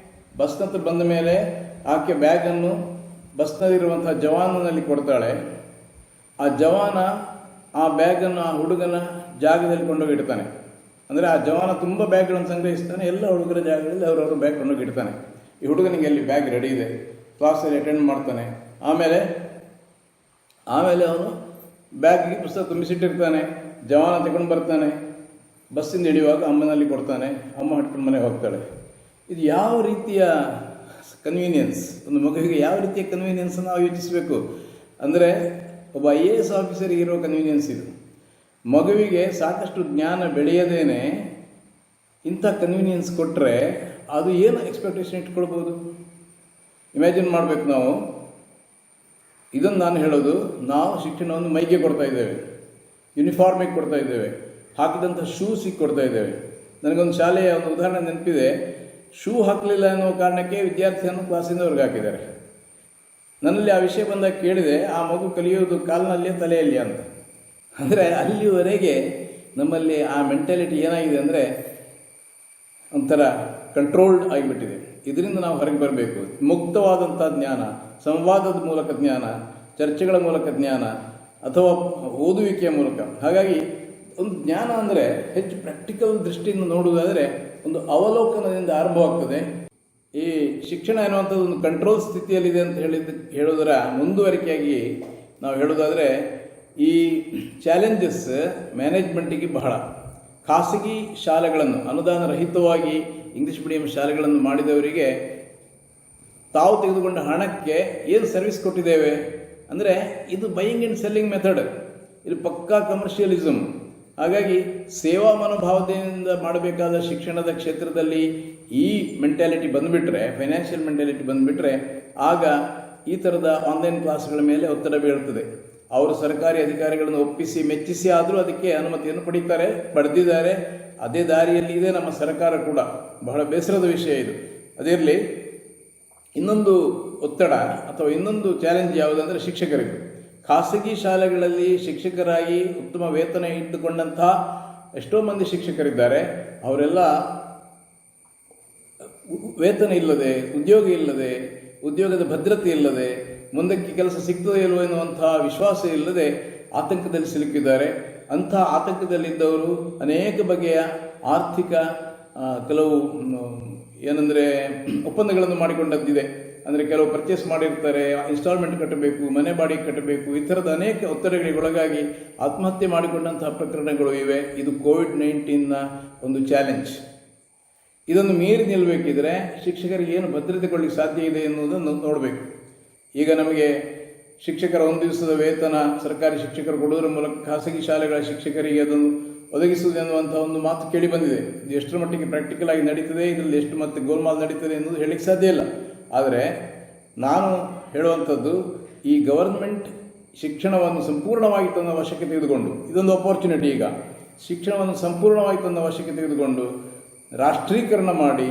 ಬಸ್ ಹತ್ರ ಬಂದ ಮೇಲೆ ಆಕೆ ಬ್ಯಾಗನ್ನು ಬಸ್ನಲ್ಲಿರುವಂಥ ಜವಾನನಲ್ಲಿ ಕೊಡ್ತಾಳೆ. ಆ ಜವಾನ ಆ ಬ್ಯಾಗನ್ನು ಆ ಹುಡುಗನ ಜಾಗದಲ್ಲಿ ಕೊಂಡೋಗಿಡ್ತಾನೆ. ಅಂದರೆ ಆ ಜವಾನ ತುಂಬ ಬ್ಯಾಗ್ಗಳನ್ನು ಸಂಗ್ರಹಿಸ್ತಾನೆ, ಎಲ್ಲ ಹುಡುಗರ ಜಾಗದಲ್ಲಿ ಅವರವರು ಬ್ಯಾಗ್ ಕೊಂಡೋಗಿಡ್ತಾನೆ. ಈ ಹುಡುಗನಿಗೆ ಅಲ್ಲಿ ಬ್ಯಾಗ್ ರೆಡಿ ಇದೆ, ಕ್ಲಾಸಲ್ಲಿ ಅಟೆಂಡ್ ಮಾಡ್ತಾನೆ. ಆಮೇಲೆ ಅವನು ಬ್ಯಾಗಿಗೆ ಪುಸ್ತಕ ತುಂಬಿಸಿಟ್ಟಿರ್ತಾನೆ. ಜವಾನ ತಗೊಂಡು ಬರ್ತಾನೆ, ಬಸ್ಸಿಂದ ಇಳಿಯುವಾಗ ಅಮ್ಮನಲ್ಲಿ ಕೊಡ್ತಾನೆ, ಅಮ್ಮ ಹಟ್ಕೊಂಡು ಮನೆಗೆ ಹೋಗ್ತಾಳೆ. ಇದು ಯಾವ ರೀತಿಯ ಕನ್ವೀನಿಯನ್ಸ್, ಒಂದು ಮಗುವಿಗೆ ಯಾವ ರೀತಿಯ ಕನ್ವೀನಿಯನ್ಸ್ ನಾವು ಯೋಚಿಸಬೇಕು. ಅಂದರೆ ಒಬ್ಬ IAS ಆಫೀಸರಿಗೆ ಇರೋ ಕನ್ವೀನಿಯನ್ಸ್ ಇದು. ಮಗುವಿಗೆ ಸಾಕಷ್ಟು ಜ್ಞಾನ ಬೆಳೆಯದೇನೆ ಇಂಥ ಕನ್ವೀನಿಯನ್ಸ್ ಕೊಟ್ಟರೆ ಅದು ಏನು ಎಕ್ಸ್ಪೆಕ್ಟೇಷನ್ ಇಟ್ಕೊಳ್ಬೋದು? ಇಮ್ಯಾಜಿನ್ ಮಾಡಬೇಕು ನಾವು. ಇದನ್ನು ನಾನು ಹೇಳೋದು, ನಾವು ಶಿಕ್ಷಣವನ್ನು ಮೈಗೆ ಕೊಡ್ತಾ ಇದ್ದೇವೆ, ಯೂನಿಫಾರ್ಮಿಗೆ ಕೊಡ್ತಾ ಇದ್ದೇವೆ, ಹಾಕಿದಂಥ ಶೂಸಿಗೆ ಕೊಡ್ತಾ ಇದ್ದೇವೆ. ನನಗೊಂದು ಶಾಲೆಯ ಒಂದು ಉದಾಹರಣೆ ನೆನಪಿದೆ. ಶೂ ಹಾಕಲಿಲ್ಲ ಅನ್ನೋ ಕಾರಣಕ್ಕೆ ವಿದ್ಯಾರ್ಥಿಯನ್ನು ಕ್ಲಾಸಿಂದ ಹೊರಗೆ ಹಾಕಿದ್ದಾರೆ. ನನ್ನಲ್ಲಿ ಆ ವಿಷಯ ಬಂದಾಗ ಕೇಳಿದೆ, ಆ ಮಗು ಕಲಿಯೋದು ಕಾಲಿನಲ್ಲಿಯೇ ತಲೆಯಲ್ಲಿ ಅಂತ. ಅಂದರೆ ಅಲ್ಲಿವರೆಗೆ ನಮ್ಮಲ್ಲಿ ಆ ಮೆಂಟಾಲಿಟಿ ಏನಾಗಿದೆ ಅಂದರೆ ಒಂಥರ ಕಂಟ್ರೋಲ್ಡ್ ಆಗಿಬಿಟ್ಟಿದೆ. ಇದರಿಂದ ನಾವು ಹೊರಗೆ ಬರಬೇಕು. ಮುಕ್ತವಾದಂಥ ಜ್ಞಾನ, ಸಂವಾದದ ಮೂಲಕ ಜ್ಞಾನ, ಚರ್ಚೆಗಳ ಮೂಲಕ ಜ್ಞಾನ, ಅಥವಾ ಓದುವಿಕೆಯ ಮೂಲಕ. ಹಾಗಾಗಿ ಒಂದು ಜ್ಞಾನ ಅಂದರೆ ಹೆಚ್ಚು ಪ್ರಾಕ್ಟಿಕಲ್ ದೃಷ್ಟಿಯಿಂದ ನೋಡುವುದಾದರೆ ಒಂದು ಅವಲೋಕನದಿಂದ ಆರಂಭವಾಗ್ತದೆ. ಈ ಶಿಕ್ಷಣ ಎನ್ನುವಂಥದ್ದು ಒಂದು ಕಂಟ್ರೋಲ್ ಸ್ಥಿತಿಯಲ್ಲಿದೆ ಅಂತ ಹೇಳೋದರ ಮುಂದುವರಿಕೆಯಾಗಿ ನಾವು ಹೇಳೋದಾದರೆ, ಈ ಚಾಲೆಂಜಸ್ ಮ್ಯಾನೇಜ್ಮೆಂಟಿಗೆ ಬಹಳ. ಖಾಸಗಿ ಶಾಲೆಗಳನ್ನು ಅನುದಾನ ರಹಿತವಾಗಿ ಇಂಗ್ಲೀಷ್ ಮೀಡಿಯಂ ಶಾಲೆಗಳನ್ನು ಮಾಡಿದವರಿಗೆ ತಾವು ತೆಗೆದುಕೊಂಡ ಹಣಕ್ಕೆ ಏನು ಸರ್ವಿಸ್ ಕೊಟ್ಟಿದ್ದೇವೆ ಅಂದರೆ, ಇದು ಬೈಯಿಂಗ್ ಆ್ಯಂಡ್ ಸೆಲ್ಲಿಂಗ್ ಮೆಥಡ್, ಇದು ಪಕ್ಕಾ ಕಮರ್ಷಿಯಲಿಸಮ್. ಹಾಗಾಗಿ ಸೇವಾ ಮನೋಭಾವದಿಂದ ಮಾಡಬೇಕಾದ ಶಿಕ್ಷಣದ ಕ್ಷೇತ್ರದಲ್ಲಿ ಈ ಮೆಂಟ್ಯಾಲಿಟಿ ಬಂದುಬಿಟ್ರೆ, ಫೈನಾನ್ಷಿಯಲ್ ಮೆಂಟ್ಯಾಲಿಟಿ ಬಂದುಬಿಟ್ರೆ, ಆಗ ಈ ಥರದ ಆನ್ಲೈನ್ ಕ್ಲಾಸ್ಗಳ ಮೇಲೆ ಒತ್ತಡ ಬೀಳ್ತದೆ. ಅವರು ಸರ್ಕಾರಿ ಅಧಿಕಾರಿಗಳನ್ನು ಒಪ್ಪಿಸಿ ಮೆಚ್ಚಿಸಿ ಆದರೂ ಅದಕ್ಕೆ ಅನುಮತಿಯನ್ನು ಪಡೆದಿದ್ದಾರೆ. ಅದೇ ದಾರಿಯಲ್ಲಿ ಇದೆ ನಮ್ಮ ಸರ್ಕಾರ ಕೂಡ. ಬಹಳ ಬೇಸರದ ವಿಷಯ ಇದು. ಅದಿರಲಿ, ಇನ್ನೊಂದು ಒತ್ತಡ ಅಥವಾ ಇನ್ನೊಂದು ಚಾಲೆಂಜ್ ಯಾವುದಂದರೆ ಶಿಕ್ಷಕರಿಗೆ. ಖಾಸಗಿ ಶಾಲೆಗಳಲ್ಲಿ ಶಿಕ್ಷಕರಾಗಿ ಉತ್ತಮ ವೇತನ ಇಟ್ಟುಕೊಂಡಂತಹ ಎಷ್ಟೋ ಮಂದಿ ಶಿಕ್ಷಕರಿದ್ದಾರೆ. ಅವರೆಲ್ಲ ವೇತನ ಇಲ್ಲದೆ, ಉದ್ಯೋಗ ಇಲ್ಲದೆ, ಉದ್ಯೋಗದ ಭದ್ರತೆ ಇಲ್ಲದೆ, ಮುಂದಕ್ಕೆ ಕೆಲಸ ಸಿಗ್ತದೆ ಇಲ್ಲವೋ ಎನ್ನುವಂಥ ವಿಶ್ವಾಸ ಇಲ್ಲದೆ ಆತಂಕದಲ್ಲಿ ಸಿಲುಕಿದ್ದಾರೆ. ಅಂಥ ಆತಂಕದಲ್ಲಿದ್ದವರು ಅನೇಕ ಬಗೆಯ ಆರ್ಥಿಕ ಕೆಲವು ಏನಂದರೆ ಒಪ್ಪಂದಗಳನ್ನು ಮಾಡಿಕೊಂಡದ್ದಿದೆ. ಅಂದರೆ ಕೆಲವು ಪರ್ಚೇಸ್ ಮಾಡಿರ್ತಾರೆ, ಇನ್ಸ್ಟಾಲ್ಮೆಂಟ್ ಕಟ್ಟಬೇಕು, ಮನೆ ಬಾಡಿಗೆ ಕಟ್ಟಬೇಕು, ಈ ಥರದ ಅನೇಕ ಒತ್ತಡಗಳಿಗೆ ಒಳಗಾಗಿ ಆತ್ಮಹತ್ಯೆ ಮಾಡಿಕೊಂಡಂತಹ ಪ್ರಕರಣಗಳು ಇವೆ. ಇದು ಕೋವಿಡ್-19ನ ಒಂದು ಚಾಲೆಂಜ್. ಇದನ್ನು ಮೀರಿ ನಿಲ್ಲಬೇಕಿದ್ರೆ ಶಿಕ್ಷಕರಿಗೆ ಏನು ಭದ್ರತೆ ಕೊಡಲಿಕ್ಕೆ ಸಾಧ್ಯ ಇದೆ ಎನ್ನುವುದನ್ನು ನೋಡಬೇಕು. ಈಗ ನಮಗೆ ಶಿಕ್ಷಕರ ಒಂದು ದಿವಸದ ವೇತನ ಸರ್ಕಾರಿ ಶಿಕ್ಷಕರು ಕೊಡುವುದರ ಮೂಲಕ ಖಾಸಗಿ ಶಾಲೆಗಳ ಶಿಕ್ಷಕರಿಗೆ ಅದನ್ನು ಒದಗಿಸುವುದು ಎನ್ನುವಂಥ ಒಂದು ಮಾತು ಕೇಳಿ ಬಂದಿದೆ. ಇದು ಎಷ್ಟರ ಮಟ್ಟಿಗೆ ಪ್ರಾಕ್ಟಿಕಲ್ ಆಗಿ ನಡೀತದೆ, ಇದರಲ್ಲಿ ಎಷ್ಟು ಮತ್ತೆ ಗೋಲ್ಮಾಲ್ ನಡೀತದೆ ಎನ್ನುವುದು ಹೇಳಲಿಕ್ಕೆ ಸಾಧ್ಯ ಇಲ್ಲ. ಆದರೆ ನಾನು ಹೇಳುವಂಥದ್ದು, ಈ ಗವರ್ಮೆಂಟ್ ಶಿಕ್ಷಣವನ್ನು ಸಂಪೂರ್ಣವಾಗಿ ತನ್ನ ವಶಕ್ಕೆ ತೆಗೆದುಕೊಂಡು, ಇದೊಂದು ಅಪಾರ್ಚುನಿಟಿ, ಈಗ ಶಿಕ್ಷಣವನ್ನು ಸಂಪೂರ್ಣವಾಗಿ ತನ್ನ ವಶಕ್ಕೆ ತೆಗೆದುಕೊಂಡು ರಾಷ್ಟ್ರೀಕರಣ ಮಾಡಿ,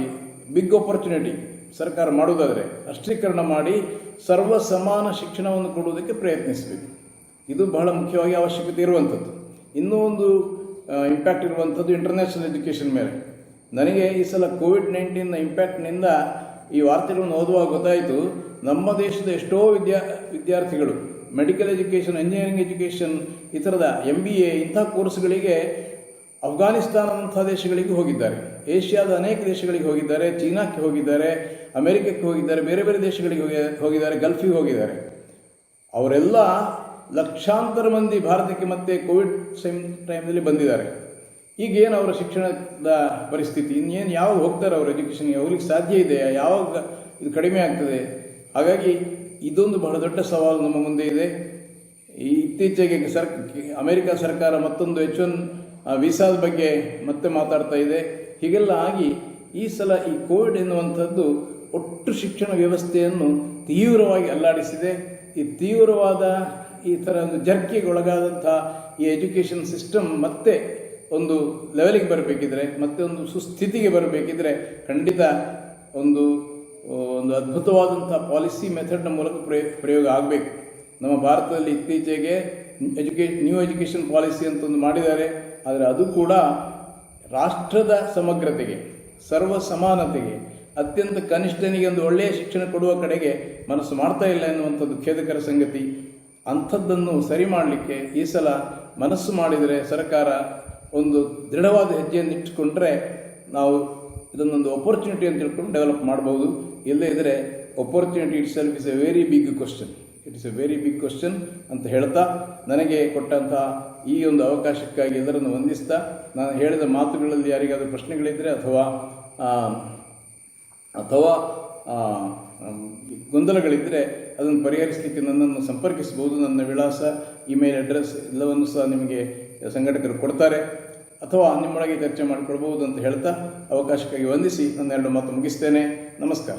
ಬಿಗ್ ಅಪಾರ್ಚುನಿಟಿ ಸರ್ಕಾರ ಮಾಡುವುದಾದರೆ ರಾಷ್ಟ್ರೀಕರಣ ಮಾಡಿ ಸರ್ವ ಸಮಾನ ಶಿಕ್ಷಣವನ್ನು ಕೊಡುವುದಕ್ಕೆ ಪ್ರಯತ್ನಿಸಬೇಕು. ಇದು ಬಹಳ ಮುಖ್ಯವಾಗಿ ಅವಶ್ಯಕತೆ ಇರುವಂಥದ್ದು. ಇನ್ನೂ ಒಂದು ಇಂಪ್ಯಾಕ್ಟ್ ಇರುವಂಥದ್ದು ಇಂಟರ್ನ್ಯಾಷನಲ್ ಎಜುಕೇಷನ್ ಮೇಲೆ. ನನಗೆ ಈ ಸಲ ಕೋವಿಡ್-19ನ ಇಂಪ್ಯಾಕ್ಟ್ನಿಂದ ಈ ವಾರ್ತೆಗಳನ್ನು ಓದುವಾಗ ಗೊತ್ತಾಯಿತು, ನಮ್ಮ ದೇಶದ ಎಷ್ಟೋ ವಿದ್ಯಾರ್ಥಿಗಳು ಮೆಡಿಕಲ್ ಎಜುಕೇಷನ್, ಇಂಜಿನಿಯರಿಂಗ್ ಎಜುಕೇಷನ್, ಈ ಥರದ MBA ಇಂಥ ಕೋರ್ಸ್ಗಳಿಗೆ ಅಫ್ಘಾನಿಸ್ತಾನದಂಥ ದೇಶಗಳಿಗೆ ಹೋಗಿದ್ದಾರೆ, ಏಷ್ಯಾದ ಅನೇಕ ದೇಶಗಳಿಗೆ ಹೋಗಿದ್ದಾರೆ, ಚೀನಾಕ್ಕೆ ಹೋಗಿದ್ದಾರೆ, ಅಮೆರಿಕಕ್ಕೆ ಹೋಗಿದ್ದಾರೆ, ಬೇರೆ ಬೇರೆ ದೇಶಗಳಿಗೆ ಹೋಗಿದ್ದಾರೆ, ಗಲ್ಫಿಗೆ ಹೋಗಿದ್ದಾರೆ. ಅವರೆಲ್ಲ ಲಕ್ಷಾಂತರ ಮಂದಿ ಭಾರತಕ್ಕೆ ಮತ್ತೆ ಕೋವಿಡ್ ಟೈಮ್ನಲ್ಲಿ ಬಂದಿದ್ದಾರೆ. ಈಗೇನು ಅವರ ಶಿಕ್ಷಣದ ಪರಿಸ್ಥಿತಿ, ಇನ್ನೇನು ಯಾವಾಗ ಹೋಗ್ತಾರೆ ಅವರು ಎಜುಕೇಷನ್ಗೆ, ಹೋಗ್ಲಿಕ್ಕೆ ಸಾಧ್ಯ ಇದೆಯಾ, ಯಾವಾಗ ಇದು ಕಡಿಮೆ ಆಗ್ತದೆ? ಹಾಗಾಗಿ ಇದೊಂದು ಬಹಳ ದೊಡ್ಡ ಸವಾಲು ನಮ್ಮ ಮುಂದೆ ಇದೆ. ಈ ಇತ್ತೀಚೆಗೆ ಅಮೆರಿಕ ಸರ್ಕಾರ ಮತ್ತೊಂದು H1 ವೀಸಾದ ಬಗ್ಗೆ ಮತ್ತೆ ಮಾತಾಡ್ತಾ ಇದೆ. ಹೀಗೆಲ್ಲ ಆಗಿ ಈ ಸಲ ಈ ಕೋವಿಡ್ ಎನ್ನುವಂಥದ್ದು ಒಟ್ಟು ಶಿಕ್ಷಣ ವ್ಯವಸ್ಥೆಯನ್ನು ತೀವ್ರವಾಗಿ ಅಲ್ಲಾಡಿಸಿದೆ. ಈ ತೀವ್ರವಾದ ಈ ಥರ ಒಂದು ಜರ್ಕಿಗೆ ಒಳಗಾದಂಥ ಈ ಎಜುಕೇಷನ್ ಸಿಸ್ಟಮ್ ಮತ್ತೆ ಒಂದು ಲೆವೆಲಿಗೆ ಬರಬೇಕಿದ್ರೆ, ಮತ್ತೆ ಒಂದು ಸುಸ್ಥಿತಿಗೆ ಬರಬೇಕಿದ್ರೆ ಖಂಡಿತ ಒಂದು ಅದ್ಭುತವಾದಂಥ ಪಾಲಿಸಿ ಮೆಥಡ್ನ ಮೂಲಕ ಪ್ರಯೋಗ ಆಗಬೇಕು. ನಮ್ಮ ಭಾರತದಲ್ಲಿ ಇತ್ತೀಚೆಗೆ ನ್ಯೂ ಎಜುಕೇಷನ್ ಪಾಲಿಸಿ ಅಂತ ಒಂದು ಮಾಡಿದ್ದಾರೆ. ಆದರೆ ಅದು ಕೂಡ ರಾಷ್ಟ್ರದ ಸಮಗ್ರತೆಗೆ, ಸರ್ವ ಸಮಾನತೆಗೆ, ಅತ್ಯಂತ ಕನಿಷ್ಠನಿಗೆ ಒಂದು ಒಳ್ಳೆಯ ಶಿಕ್ಷಣ ಕೊಡುವ ಕಡೆಗೆ ಮನಸ್ಸು ಮಾಡ್ತಾ ಇಲ್ಲ ಎನ್ನುವಂಥದ್ದು ಖೇದಕರ ಸಂಗತಿ. ಅಂಥದ್ದನ್ನು ಸರಿ ಮಾಡಲಿಕ್ಕೆ ಈ ಸಲ ಮನಸ್ಸು ಮಾಡಿದರೆ ಸರ್ಕಾರ ಒಂದು ದೃಢವಾದ ಹೆಜ್ಜೆಯನ್ನು ಇಟ್ಟುಕೊಂಡ್ರೆ ನಾವು ಇದನ್ನೊಂದು ಅಪರ್ಚುನಿಟಿ ಅಂತ ತಿಳ್ಕೊಂಡು ಡೆವಲಪ್ ಮಾಡ್ಬೋದು. ಇಲ್ಲದೇ ಇದ್ದರೆ opportunity itself is a very big question, it is a very big question ಅಂತ ಹೇಳ್ತಾ, ನನಗೆ ಕೊಟ್ಟಂತಹ ಈ ಒಂದು ಅವಕಾಶಕ್ಕಾಗಿ ಎಲ್ಲರನ್ನು ವಂದಿಸ್ತಾ, ನಾನು ಹೇಳಿದ ಮಾತುಗಳಲ್ಲಿ ಯಾರಿಗಾದರೂ ಪ್ರಶ್ನೆಗಳಿದ್ದರೆ ಅಥವಾ ಗೊಂದಲಗಳಿದ್ದರೆ ಅದನ್ನು ಪರಿಹರಿಸಲಿಕ್ಕೆ ನನ್ನನ್ನು ಸಂಪರ್ಕಿಸಬಹುದು. ನನ್ನ ವಿಳಾಸ, ಇಮೇಲ್ ಅಡ್ರೆಸ್ ಎಲ್ಲವನ್ನು ಸಹ ನಿಮಗೆ ಸಂಘಟಕರು ಕೊಡ್ತಾರೆ, ಅಥವಾ ನಿಮ್ಮೊಳಗೆ ಚರ್ಚೆ ಮಾಡಿಕೊಳ್ಬಹುದು ಅಂತ ಹೇಳ್ತಾ ಅವಕಾಶಕ್ಕಾಗಿ ವಂದಿಸಿ ನನ್ನ 2 ಮಾತು ಮುಗಿಸ್ತೇನೆ. ನಮಸ್ಕಾರ.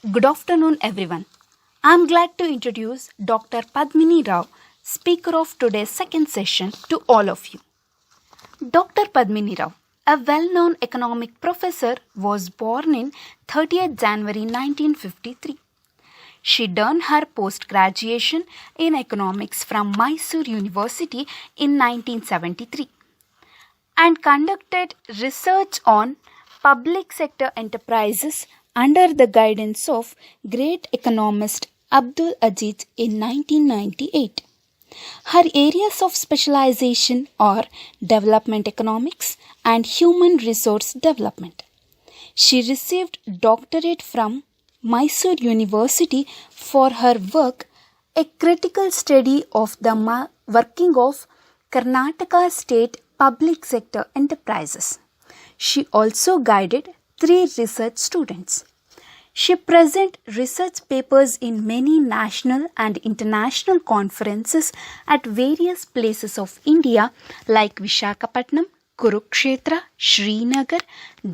Good afternoon, everyone. I am glad to introduce Dr. Padmini Rao, speaker of today's second session, to all of you. Dr. Padmini Rao, a well-known economic professor, was born in 30th January 1953. She done her post-graduation in economics from Mysore University in 1973 and conducted research on public sector enterprises under the guidance of great economist Abdul Aziz in 1998. Her areas of specialization are development economics and human resource development. She received doctorate from Mysore University for her work, A Critical Study of the Working of Karnataka State Public Sector Enterprises. She also guided 3 research students. She presented research papers in many national and international conferences at various places of India like Visakhapatnam, Kurukshetra, Srinagar,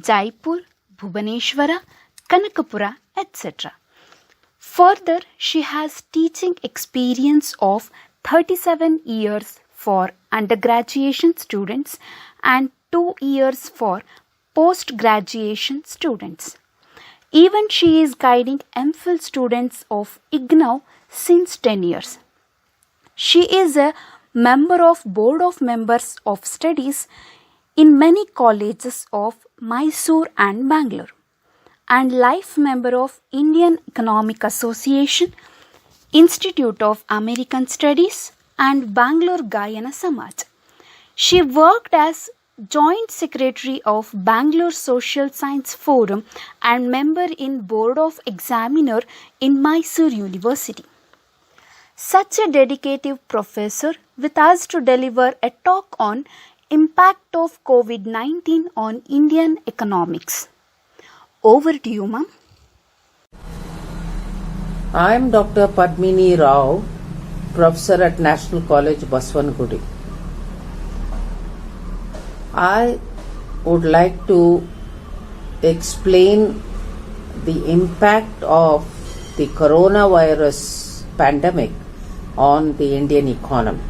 Jaipur, Bhubaneswara, Kanakapura, etc. Further, she has teaching experience of 37 years for undergraduate students and 2 years for post-graduation students. Even she is guiding MPhil students of IGNOU since 10 years. She is a member of Board of Members of Studies in many colleges of Mysore and Bangalore, and life member of Indian Economic Association, Institute of American Studies, and Bangalore Gayana Samaj. She worked as Joint Secretary of Bangalore Social Science Forum and member in Board of Examiner in Mysore University. Such a dedicated professor with us to deliver a talk on impact of COVID-19 on Indian economics. Over to you, ma'am. I am Dr. Padmini Rao, Professor at National College, Baswannagudi. I would like to explain the impact of the coronavirus pandemic on the Indian economy.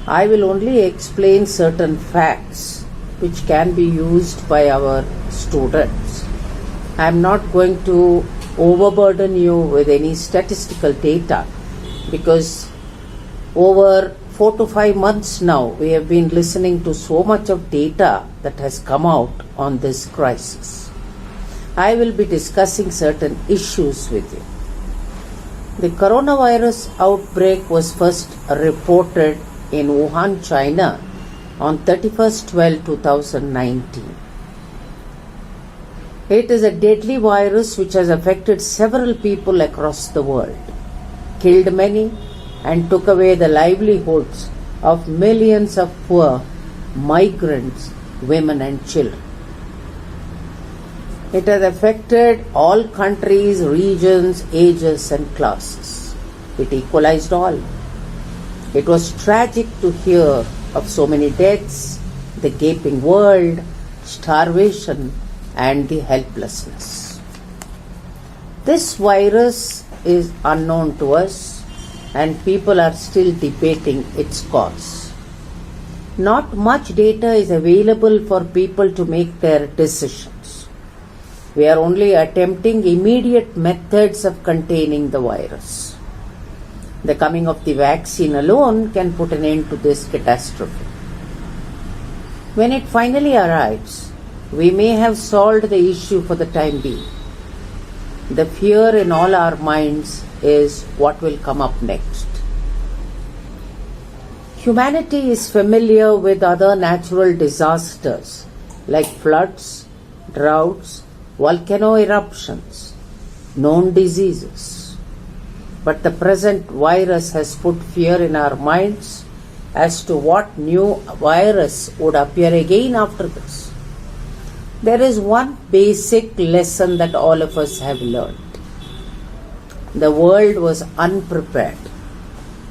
I will only explain certain facts which can be used by our students. I am not going to overburden you with any statistical data because over 4 to 5 months now we have been listening to so much of data that has come out on this crisis. I will be discussing certain issues with you. The coronavirus outbreak was first reported in Wuhan, China on 31/12/2019. It is a deadly virus which has affected several people across the world, killed many, and took away the livelihoods of millions of poor migrants, women and children. It has affected all countries, regions, ages and classes. It equalized all. It was tragic to hear of so many deaths, the gaping world, starvation and the helplessness. This virus is unknown to us and people are still debating its cause. Not much data is available for people to make their decisions. We are only attempting immediate methods of containing the virus. The coming of the vaccine alone can put an end to this catastrophe. When it finally arrives, we may have solved the issue for the time being. The fear in all our minds is what will come up next. Humanity is familiar with other natural disasters like floods, droughts, volcano eruptions, known diseases. But the present virus has put fear in our minds as to what new virus would appear again after this. There is one basic lesson that all of us have learned. The world was unprepared,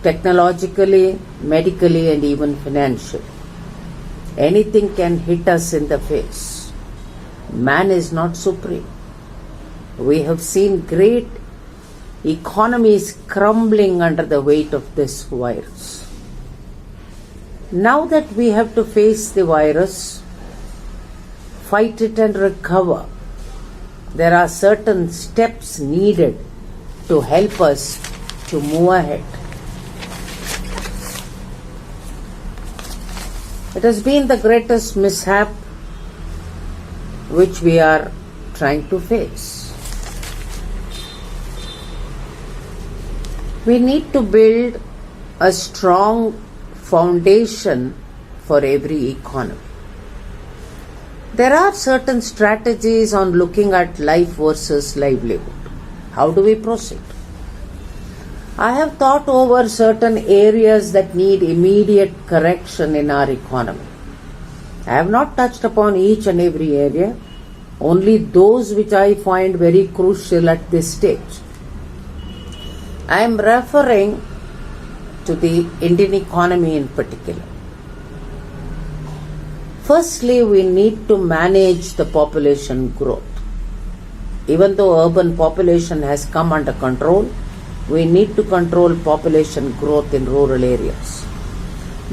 technologically, medically, and even financially. Anything can hit us in the face. Man is not supreme. We have seen great economies crumbling under the weight of this virus. Now that we have to face the virus, fight it and recover, there are certain steps needed to help us to move ahead. It has been the greatest mishap which we are trying to face. We need to build a strong foundation for every economy. There are certain strategies on looking at life versus livelihood. How do we proceed? I have thought over certain areas that need immediate correction in our economy. I have not touched upon each and every area, only those which I find very crucial at this stage. I am referring to the Indian economy in particular. Firstly, we need to manage the population growth. Even though urban population has come under control, we need to control population growth in rural areas.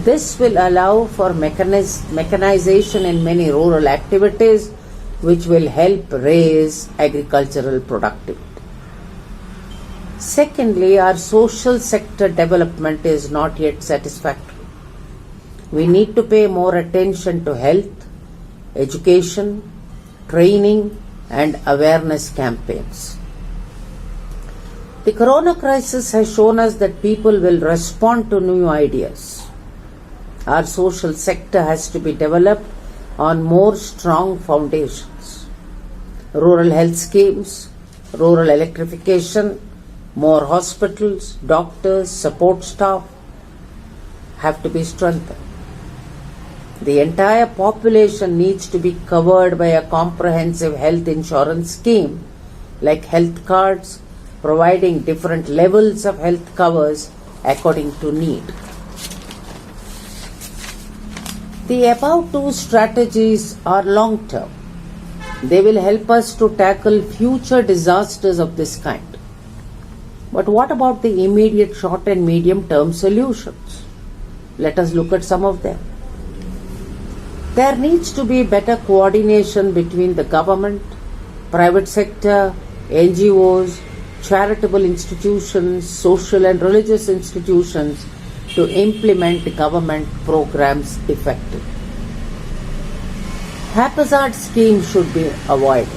This will allow for mechanization in many rural activities, which will help raise agricultural productivity. Secondly, our social sector development is not yet satisfactory. We need to pay more attention to health, education, training, and awareness campaigns. The corona crisis has shown us that people will respond to new ideas. Our social sector has to be developed on more strong foundations. Rural health schemes, rural electrification, more hospitals, doctors, support staff have to be strengthened. The entire population needs to be covered by a comprehensive health insurance scheme like health cards, providing different levels of health covers according to need. The above two strategies are long term. They will help us to tackle future disasters of this kind. But what about the immediate short and medium term solutions? Let us look at some of them. There needs to be better coordination between the government, private sector, NGOs, charitable institutions, social and religious institutions to implement government programs effectively. Haphazard schemes should be avoided.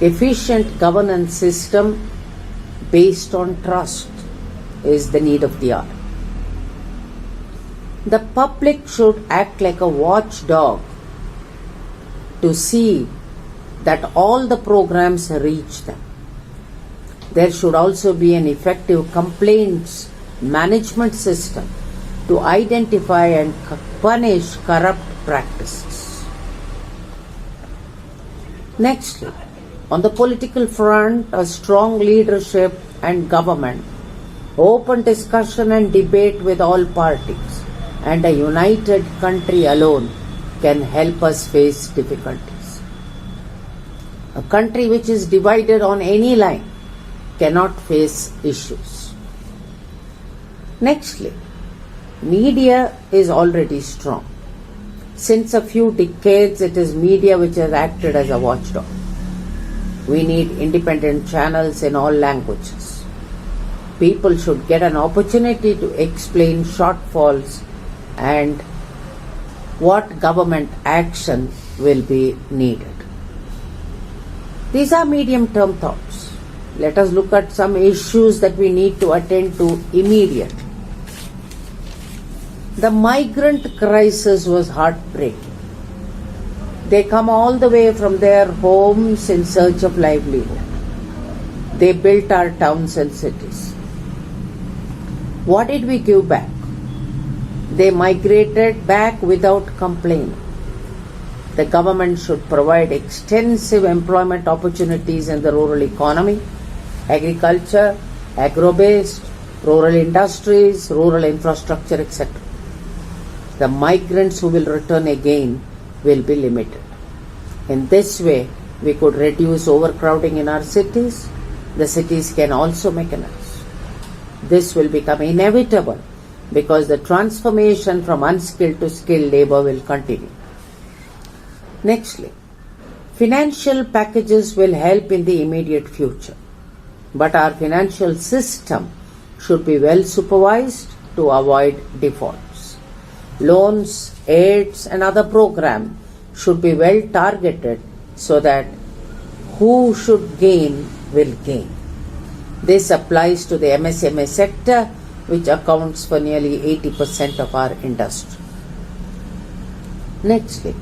Efficient governance system based on trust is the need of the hour. The public should act like a watchdog to see that all the programs reach them. There should also be an effective complaints management system to identify and punish corrupt practices. Nextly, on the political front, a strong leadership and government, open discussion and debate with all parties, and a united country alone can help us face difficulties. A country which is divided on any line cannot face issues. Nextly, media is already strong. Since a few decades, it is media which has acted as a watchdog. We need independent channels in all languages. People should get an opportunity to explain shortfalls and what government action will be needed. These are medium-term thoughts. Let us look at some issues that we need to attend to immediately. The migrant crisis was heartbreaking. They come all the way from their homes in search of livelihood. They built our towns and cities. What did we give back? They migrated back without complaining. The government should provide extensive employment opportunities in the rural economy, agriculture, agro-based, rural industries, rural infrastructure, etc. The migrants who will return again will be limited. In this way, we could reduce overcrowding in our cities. The cities can also mechanize. This will become inevitable because the transformation from unskilled to skilled labor will continue. Nextly, financial packages will help in the immediate future, but our financial system should be well supervised to avoid defaults. Loans, aids and other programs should be well targeted so that who should gain will gain. This applies to the MSME sector, which accounts for nearly 80% of our industry. Nextly,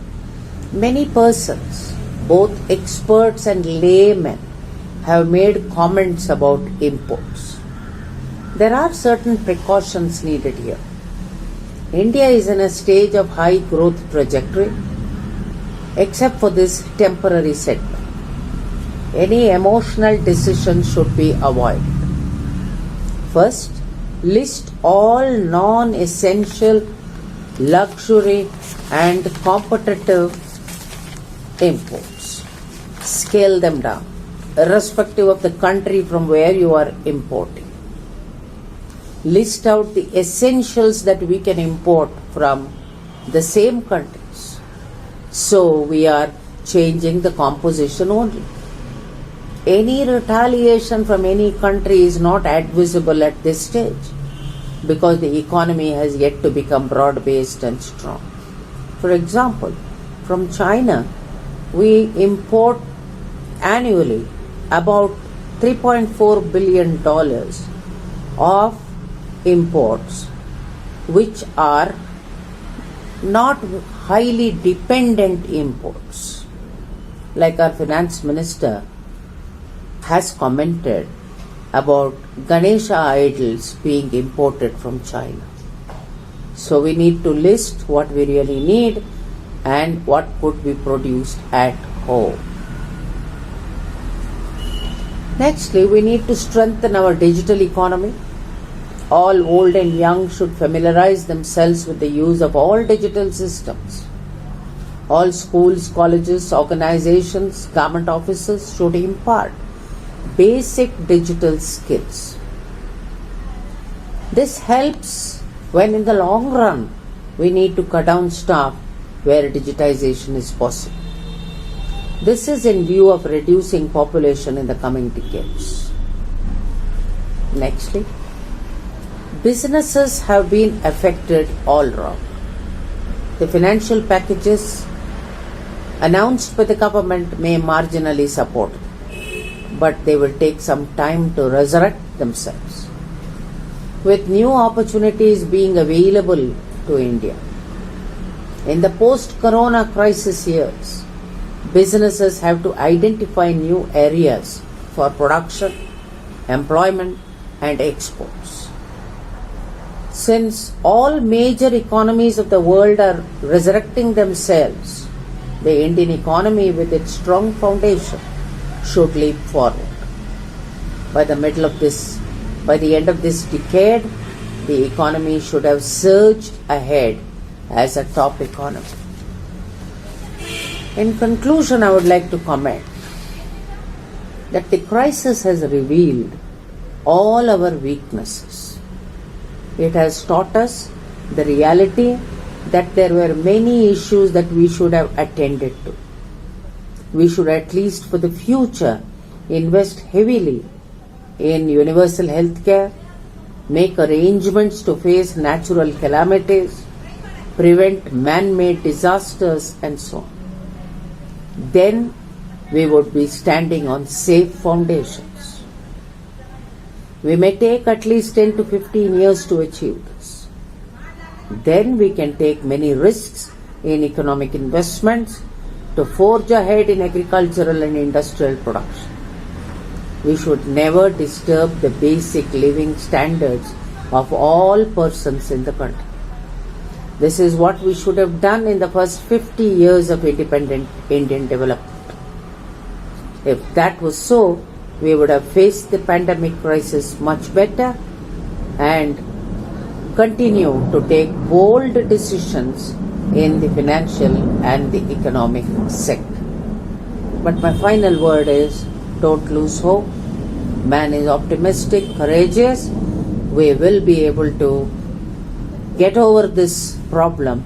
many persons, both experts and laymen, have made comments about imports. There are certain precautions needed here. India is in a stage of high growth trajectory, except for this temporary setback. Any emotional decision should be avoided. First, list all non-essential, luxury and competitive imports. Scale them down, irrespective of the country from where you are importing. List out the essentials that we can import from the same countries. So we are changing the composition only. Any retaliation from any country is not advisable at this stage because the economy has yet to become broad-based and strong. For example, from China, we import annually about $3.4 billion of imports, which are not highly dependent imports. Like our finance minister has commented about Ganesha idols being imported from China. So we need to list what we really need and what could be produced at home. Nextly, we need to strengthen our digital economy. All old and young should familiarize themselves with the use of all digital systems. All schools, colleges, organizations, government offices should impart basic digital skills. This helps when in the long run we need to cut down staff where digitization is possible. This is in view of reducing population in the coming decades. Nextly, businesses have been affected all round. The financial packages announced by the government may marginally support them, but they will take some time to resurrect themselves. With new opportunities being available to India, in the post-corona crisis years, businesses have to identify new areas for production, employment, and exports. Since all major economies of the world are resurrecting themselves, the Indian economy with its strong foundation should leap forward. By the end of this decade, the economy should have surged ahead as a top economy. In conclusion, I would like to comment that the crisis has revealed all our weaknesses. It has taught us the reality that there were many issues that we should have attended to. We should at least for the future invest heavily in universal health care, make arrangements to face natural calamities, prevent man-made disasters and so on. Then we would be standing on safe foundations. We may take at least 10 to 15 years to achieve this. Then we can take many risks in economic investments to forge ahead in agricultural and industrial production. We should never disturb the basic living standards of all persons in the country. This is what we should have done in the first 50 years of independent Indian development. If that was so, we would have faced the pandemic crisis much better and continue to take bold decisions in the financial and the economic sector. But my final word is, don't lose hope. Man is optimistic, courageous. We will be able to get over this problem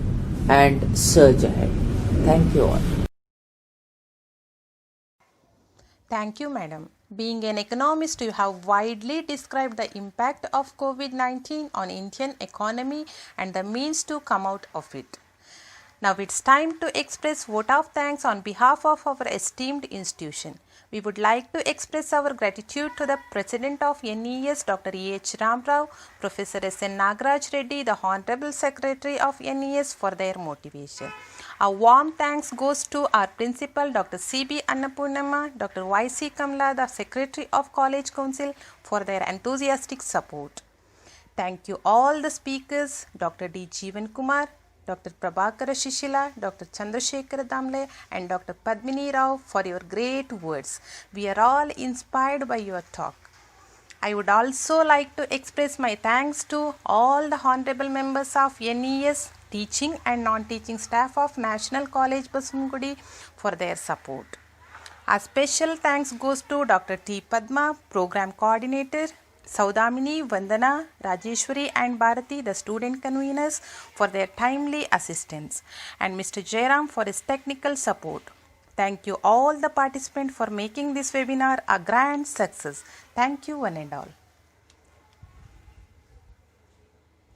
and surge ahead. Thank you all. Thank you, madam. Being an economist, you have widely described the impact of COVID-19 on Indian economy and the means to come out of it. Now it's time to express vote of thanks on behalf of our esteemed institution. We would like to express our gratitude to the President of NES, Dr. E.H. Ramrao, Professor S.N. Nagaraj Reddy, the Honorable Secretary of NES for their motivation. A warm thanks goes to our Principal, Dr. C.B. Annapurnama, Dr. Y.C. Kamla, the Secretary of College Council, for their enthusiastic support. Thank you all the speakers, Dr. D. Jeevan Kumar, Dr. Prabhakara Shishila, Dr. Chandrasekhar Damle and Dr. Padmini Rao for your great words. We are all inspired by your talk. I would also like to express my thanks to all the honorable members of NES, teaching and non-teaching staff of National College Baswangudi for their support. A special thanks goes to Dr. T. Padma, Program Coordinator, Saudamini, Vandana, Rajeshwari and Bharati, the student conveners, for their timely assistance, and Mr. Jairam for his technical support. Thank you all the participants for making this webinar a grand success. Thank you one and all.